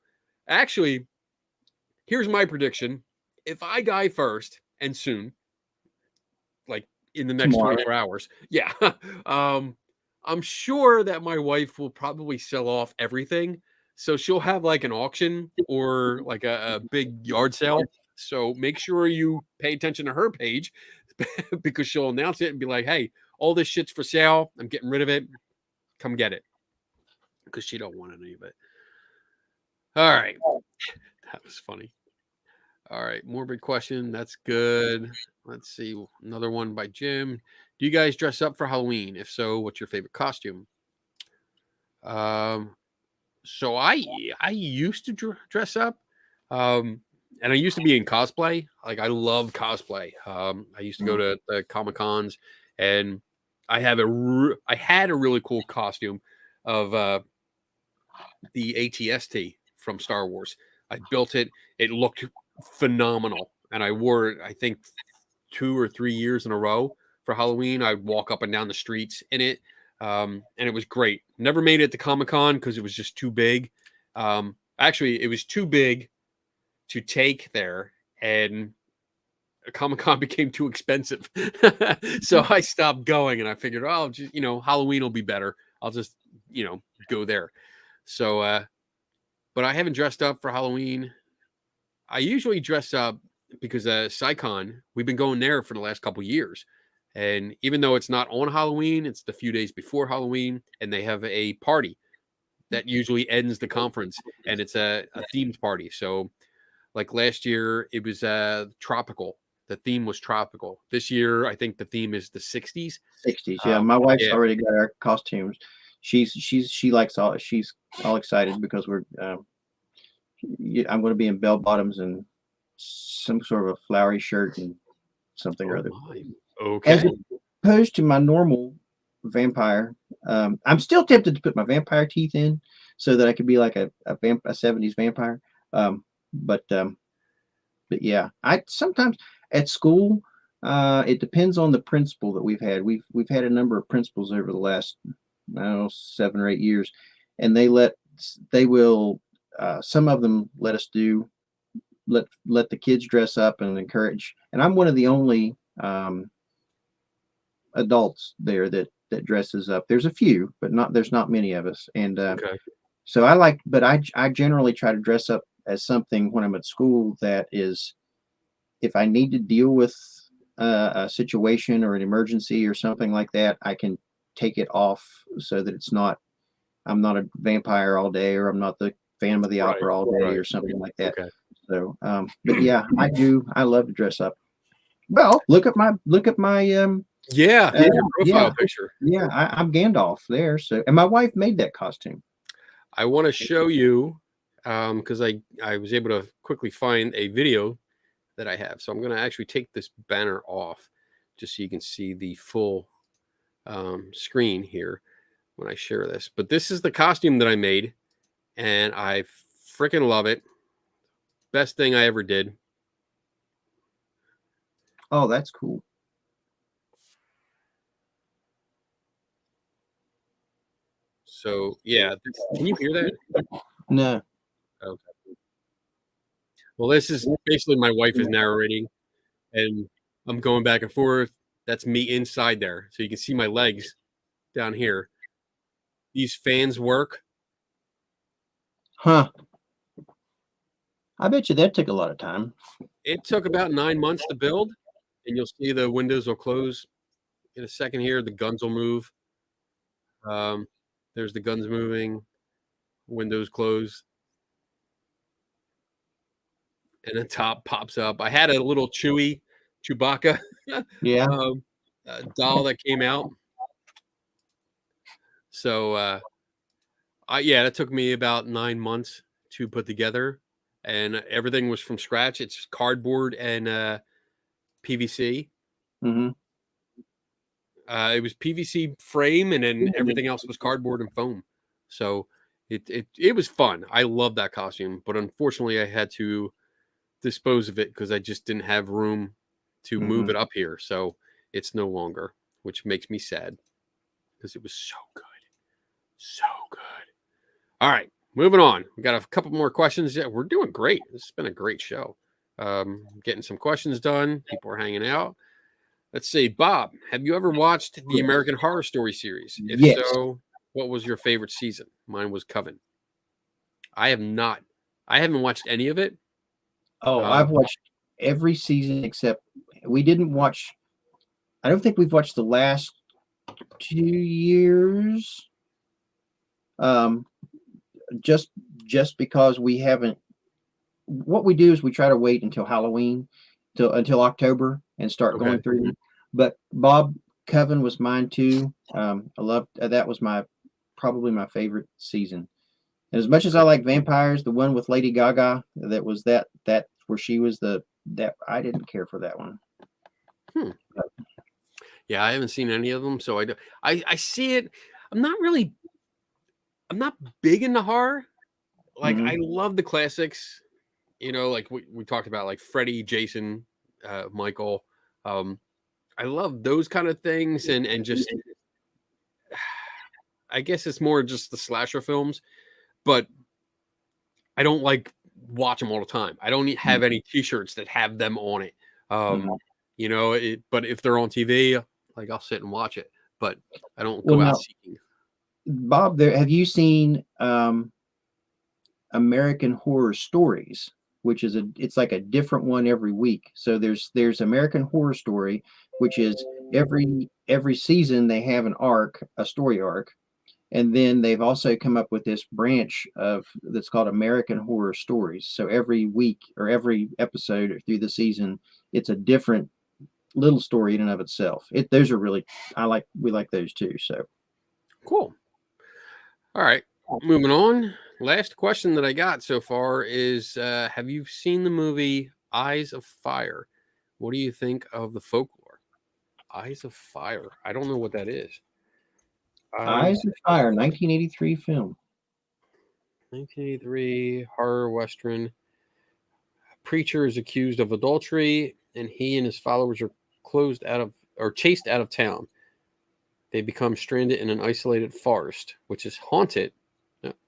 Actually, here's my prediction. If I die first and soon, like in the next Tomorrow. 24 hours, yeah, I'm sure that my wife will probably sell off everything. So she'll have like an auction or like a big yard sale. So make sure you pay attention to her page because she'll announce it and be like, hey, all this shit's for sale. I'm getting rid of it. Come get it. Because she don't want any of it. All right. That was funny. All right. Morbid question. That's good. Let's see. Another one by Jim. Do you guys dress up for Halloween? If so, what's your favorite costume? So I used to dress up. And I used to be in cosplay. Like I love cosplay. I used to go to the Comic Cons, and I had a really cool costume of the ATST from Star Wars. I built it. It looked phenomenal, and I wore it. I think 2 or 3 years in a row for Halloween. I'd walk up and down the streets in it, and it was great. Never made it to Comic Con because it was just too big. Actually, it was too big to take there, and Comic Con became too expensive. So I stopped going, and I figured, oh, just, Halloween will be better. I'll just, go there. So, but I haven't dressed up for Halloween. I usually dress up because SciCon, we've been going there for the last couple years. And even though it's not on Halloween, it's the few days before Halloween, and they have a party that usually ends the conference, and it's a themed party. So like last year, it was tropical. The theme was tropical. This year, I think the theme is the 60s. 60s. Yeah, my wife's already got our costumes. She likes all. She's all excited because we're. I'm going to be in bell bottoms and some sort of a flowery shirt and something or other. Okay. As opposed to my normal vampire, I'm still tempted to put my vampire teeth in so that I could be like a 70s vampire. But yeah, I sometimes at school, it depends on the principal that we've had. We've had a number of principals over the last, I don't know, 7 or 8 years, and they will some of them let us let the kids dress up and encourage. And I'm one of the only adults there that dresses up. There's a few, but there's not many of us. And so but I generally try to dress up as something when I'm at school that is, if I need to deal with a situation or an emergency or something like that, I can take it off so that I'm not a vampire all day, or I'm not the Phantom of the Opera all day or something like that. Okay. So, but yeah, I love to dress up. Well, look at my profile picture. Yeah, I'm Gandalf there. So, and my wife made that costume. I want to show you because I was able to quickly find a video that I have. So I'm going to actually take this banner off just so you can see the full screen here when I share this. But this is the costume that I made, and I freaking love it. Best thing I ever did. Oh, that's cool. So yeah, can you hear that? No. Okay. Well, this is basically my wife is narrating, and I'm going back and forth. That's me inside there. So you can see my legs down here. These fans work. Huh. I bet you that took a lot of time. It took about 9 months to build, and you'll see the windows will close in a second here. The guns will move. There's the guns moving. Windows close. And the top pops up. I had a little Chewbacca doll that came out. So that took me about 9 months to put together, and everything was from scratch. It's cardboard and PVC. Mm-hmm. It was PVC frame, and then everything else was cardboard and foam. So it was fun. I love that costume, but unfortunately, I had to dispose of it because I just didn't have room to move it up here. So it's no longer, which makes me sad because it was so good. So good. All right, moving on. We got a couple more questions. Yeah, we're doing great. This has been a great show. Getting some questions done. People are hanging out. Let's see, Bob, have you ever watched the American Horror Story series? If Yes. so, what was your favorite season? Mine was Coven. I have not. I haven't watched any of it. Oh, I've watched every season except we didn't watch. I don't think we've watched the last 2 years. Just because we haven't. What we do is we try to wait until Halloween, until October, and start going through them. But Bob, Coven was mine too. I loved that. Was probably my favorite season. And as much as I like vampires, the one with Lady Gaga, that where she was that I didn't care for that one. Yeah, I haven't seen any of them, so I see it. I'm not big into horror. Like I love the classics, like we talked about, like Freddy, Jason, Michael. I love those kind of things, and just I guess it's more just the slasher films, but I don't like watch them all the time. I don't have any T-shirts that have them on it. But if they're on TV, like I'll sit and watch it, but I don't go out seeking. Bob, have you seen American Horror Stories, which is it's like a different one every week. So there's American Horror Story, which is every season they have a story arc, and then they've also come up with this branch that's called American Horror Stories. So every week or every episode through the season, it's a different little story in and of itself. Those are really we like those too. So cool. All right, moving on. Last question that I got so far is, have you seen the movie Eyes of Fire? What do you think of the folklore? Eyes of Fire. I don't know what that is. Eyes of Fire, 1983 film. 1983 horror western. A preacher is accused of adultery, and he and his followers are chased out of town. They become stranded in an isolated forest, which is haunted.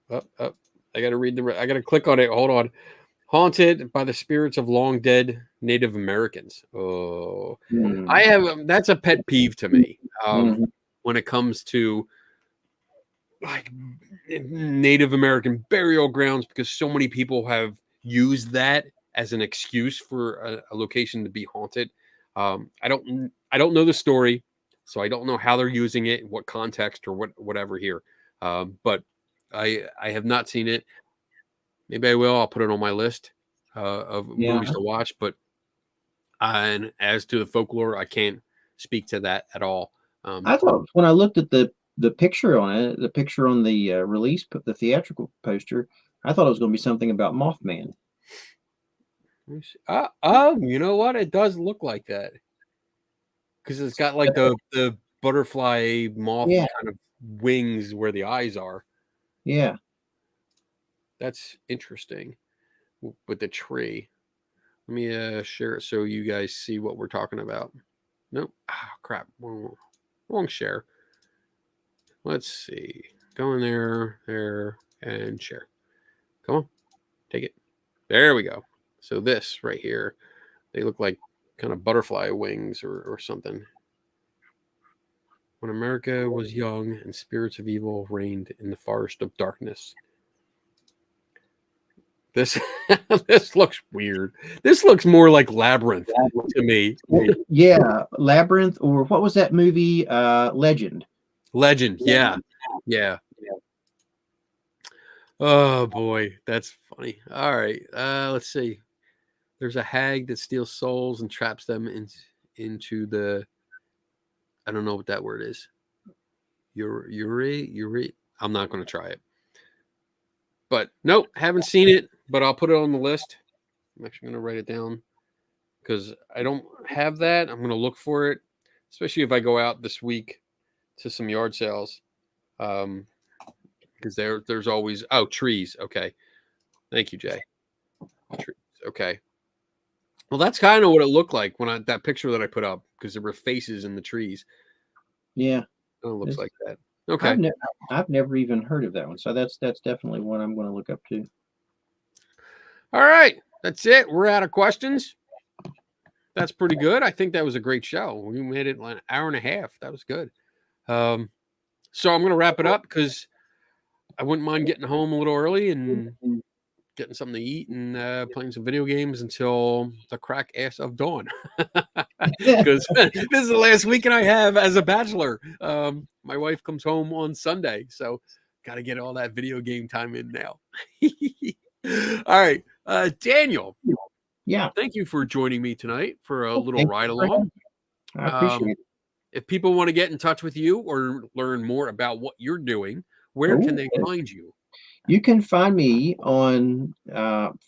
I got to read I got to click on it. Hold on. Haunted by the spirits of long dead Native Americans. Oh, that's a pet peeve to me. When it comes to like Native American burial grounds, because so many people have used that as an excuse for a location to be haunted. I don't know the story, so I don't know how they're using it, what context or whatever here. But I have not seen it. Maybe I will. I'll put it on my list of movies to watch. But and as to the folklore, I can't speak to that at all. I thought when I looked at the picture on it, the picture on the release, the theatrical poster, I thought it was going to be something about Mothman. You know what? It does look like that because it's got like the butterfly moth kind of wings where the eyes are. Yeah, that's interesting. With the tree, let me share it so you guys see what we're talking about. Nope. Crap. Wrong share. Let's see. Go in there, and share. Come on, take it. There we go. So this right here, they look like kind of butterfly wings or something. When America was young and spirits of evil reigned in the forest of darkness. This this looks weird. This looks more like Labyrinth to me. Yeah, Labyrinth, or what was that movie? Legend. Legend, yeah. Oh boy, that's funny. All right, let's see. There's a hag that steals souls and traps them into the. I don't know what that word is. Yuri. I'm not going to try it. But nope, haven't seen it. But I'll put it on the list. I'm actually going to write it down because I don't have that. I'm going to look for it, especially if I go out this week to some yard sales. Because there's always trees. Okay, thank you, Jay. Trees. Okay. Well, that's kind of what it looked like when that picture that I put up, because there were faces in the trees. Yeah, Oh, it looks it's, like that. Okay. I've never even heard of that one, so that's definitely one I'm going to look up too. All right. That's it. We're out of questions. That's pretty good. I think that was a great show. We made it like an hour and a half. That was good. So I'm going to wrap it up because I wouldn't mind getting home a little early and getting something to eat and playing some video games until the crack ass of dawn. Because this is the last weekend I have as a bachelor. My wife comes home on Sunday, so got to get all that video game time in now. All right, Daniel. Yeah. Thank you for joining me tonight for a little Thank ride you for having along. me. I appreciate it. If people want to get in touch with you or learn more about what you're doing, where can Oh, they find you? you can find me on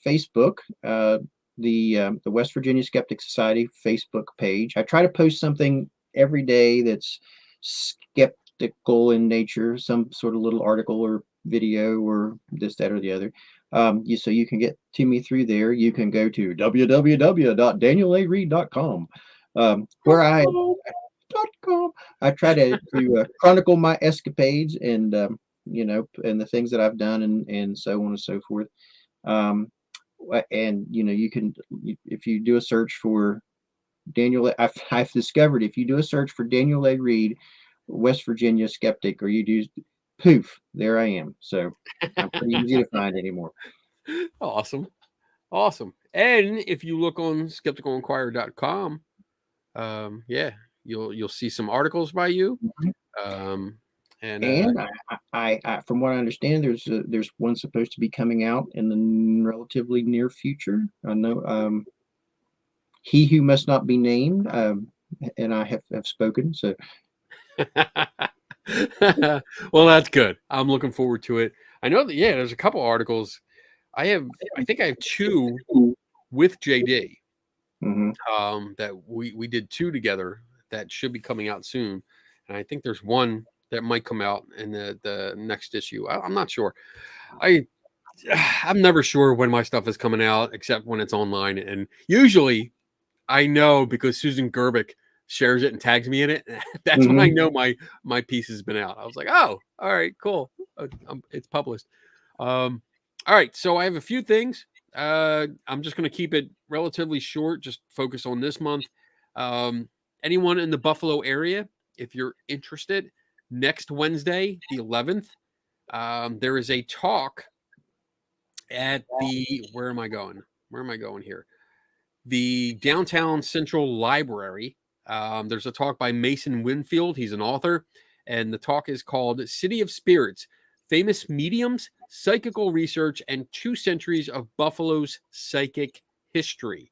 Facebook, the West Virginia Skeptic Society Facebook page. I try to post something every day that's skeptical in nature, some sort of little article or video or this, that, or the other. So you can get to me through there. You can go to www.danielareed.com, where I try to chronicle my escapades and and the things that I've done and so on and so forth. Um, and you can if you do a search for I've discovered if you do a search for Daniel A. Reed, West Virginia skeptic, or you do poof, there I am. So I'm pretty easy to find anymore. Awesome. Awesome. And if you look on skepticalinquirer.com, yeah, you'll see some articles by you. Mhm. Um, and And from what I understand, there's one supposed to be coming out in the relatively near future. I know he who must not be named, and I have spoken. So well, that's good. I'm looking forward to it. I know that there's a couple articles. I think I have two with JD. mhm. That we did two together that should be coming out soon, and I think there's one that might come out in the next issue. I'm not sure. I I'm never sure when my stuff is coming out except when it's online, and usually I know because Susan Gerbic shares it and tags me in it. That's when I Mhm. know my piece has been out. I was like, oh, all right, cool, it's published. All right, so I have a few things. I'm just going to keep it relatively short. Just focus on this month. Um, Anyone in the Buffalo area, if you're interested, next Wednesday, the 11th, there is a talk at the where am I going? Where am I going here? The Downtown Central Library. There's a talk by Mason Winfield. He's an author, and the talk is called City of Spirits, Famous Mediums, Psychical Research, and 2 Centuries of Buffalo's Psychic History.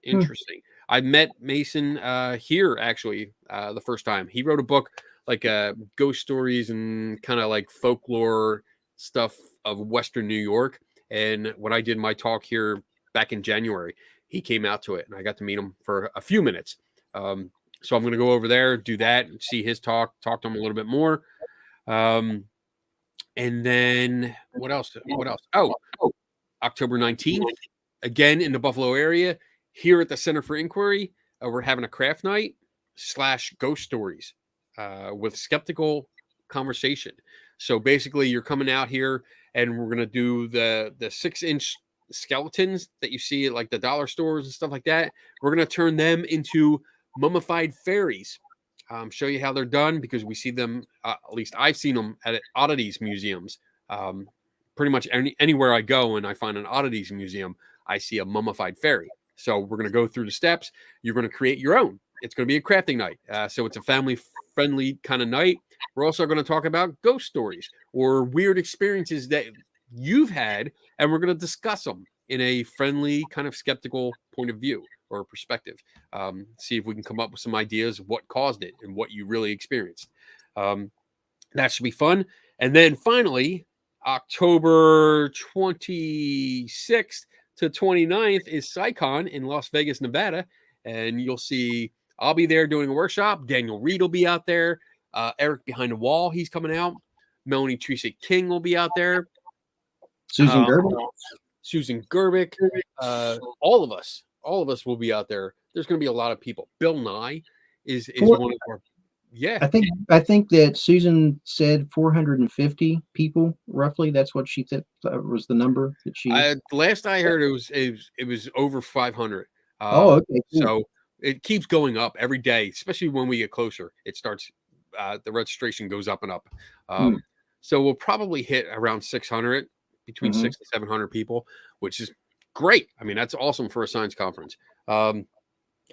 Hmm. Interesting. I met Mason here actually the first time. He wrote a book like ghost stories and kind of like folklore stuff of Western New York. And when I did my talk here back in January, he came out to it, and I got to meet him for a few minutes. So I'm going to go over there, do that, and see his talk to him a little bit more. Um, and then what else? What else? Oh, October 19th, again in the Buffalo area, here at the Center for Inquiry. We're having a craft night / ghost stories with skeptical conversation. So basically, you're coming out here, and we're gonna do the 6-inch skeletons that you see at like the dollar stores and stuff like that. We're gonna turn them into mummified fairies. Show you how they're done because we see them. At least I've seen them at oddities museums. Um, Pretty much anywhere I go and I find an oddities museum, I see a mummified fairy. So we're going to go through the steps. You're going to create your own. It's going to be a crafting night. So it's a family friendly kind of night. We're also going to talk about ghost stories or weird experiences that you've had, and we're going to discuss them in a friendly, kind of skeptical point of view or perspective. See if we can come up with some ideas of what caused it and what you really experienced. Um, that should be fun. And then finally, October 26th to 29th is SciCon in Las Vegas, Nevada. And you'll see, I'll be there doing a workshop. Daniel Reed will be out there. Eric Behind the Wall, he's coming out. Melanie Teresa King will be out there. Susan Gerber. Susan Gerbic, all of us all of us will be out there. There's going to be a lot of people. Bill Nye is Four- one of our. Yeah, I think that Susan said 450 people roughly. That's what she said was the number that she. last I heard, it was over 500. Oh, okay. Cool. So it keeps going up every day, especially when we get closer. It starts. The registration goes up and up. So we'll probably hit around 600, between 600 and 700 people, which is great. I mean, that's awesome for a science conference.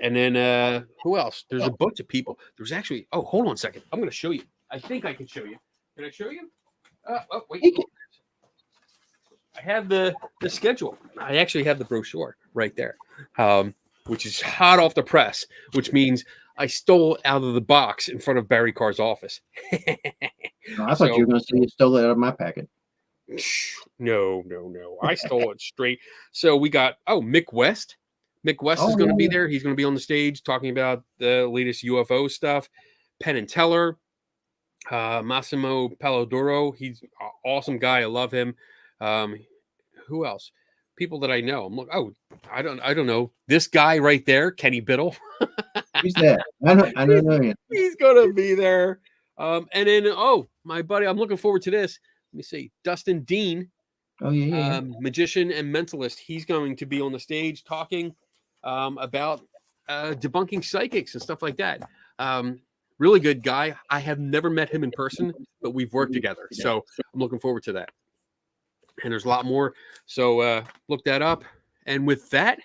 And then who else? There's a bunch of people. There's actually. Oh, hold on a second. I'm going to show you. I think I can show you. Can I show you? Oh, wait. I have the schedule. I actually have the brochure right there, which is hot off the press, which means I stole it out of the box in front of Barry Carr's office. I thought you were going to say you stole it out of my packet. No. I stole it straight. So we got, Mick West. Mick West is going to be there. He's going to be on the stage talking about the latest UFO stuff. Penn and Teller, Massimo Palladoro. He's an awesome guy. I love him. Who else? People that I know. I'm like, I don't know. This guy right there, Kenny Biddle. Who's that? I don't know him. He's going to be there. And then, my buddy, I'm looking forward to this. Let me see. Dustin Dean. Oh, yeah. Magician and mentalist. He's going to be on the stage talking about debunking psychics and stuff like that. Really good guy. I have never met him in person, but we've worked together. So I'm looking forward to that. And there's a lot more. So look that up. And with that,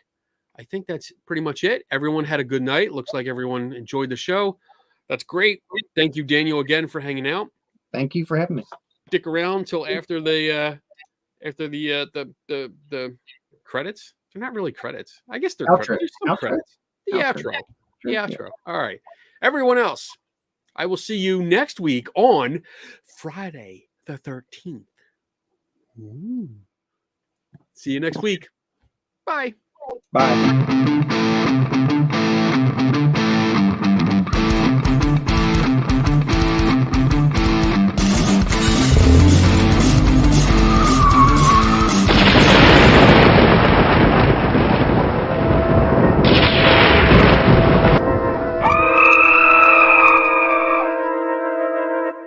I think that's pretty much it. Everyone had a good night. Looks like everyone enjoyed the show. That's great. Thank you, Daniel, again for hanging out. Thank you for having me. Stick around till after the credits. They're not really credits. I guess they're credits. Credits. The outro. The outro. All right. Everyone else, I will see you next week on Friday the 13th. Ooh. See you next week. Bye. Bye.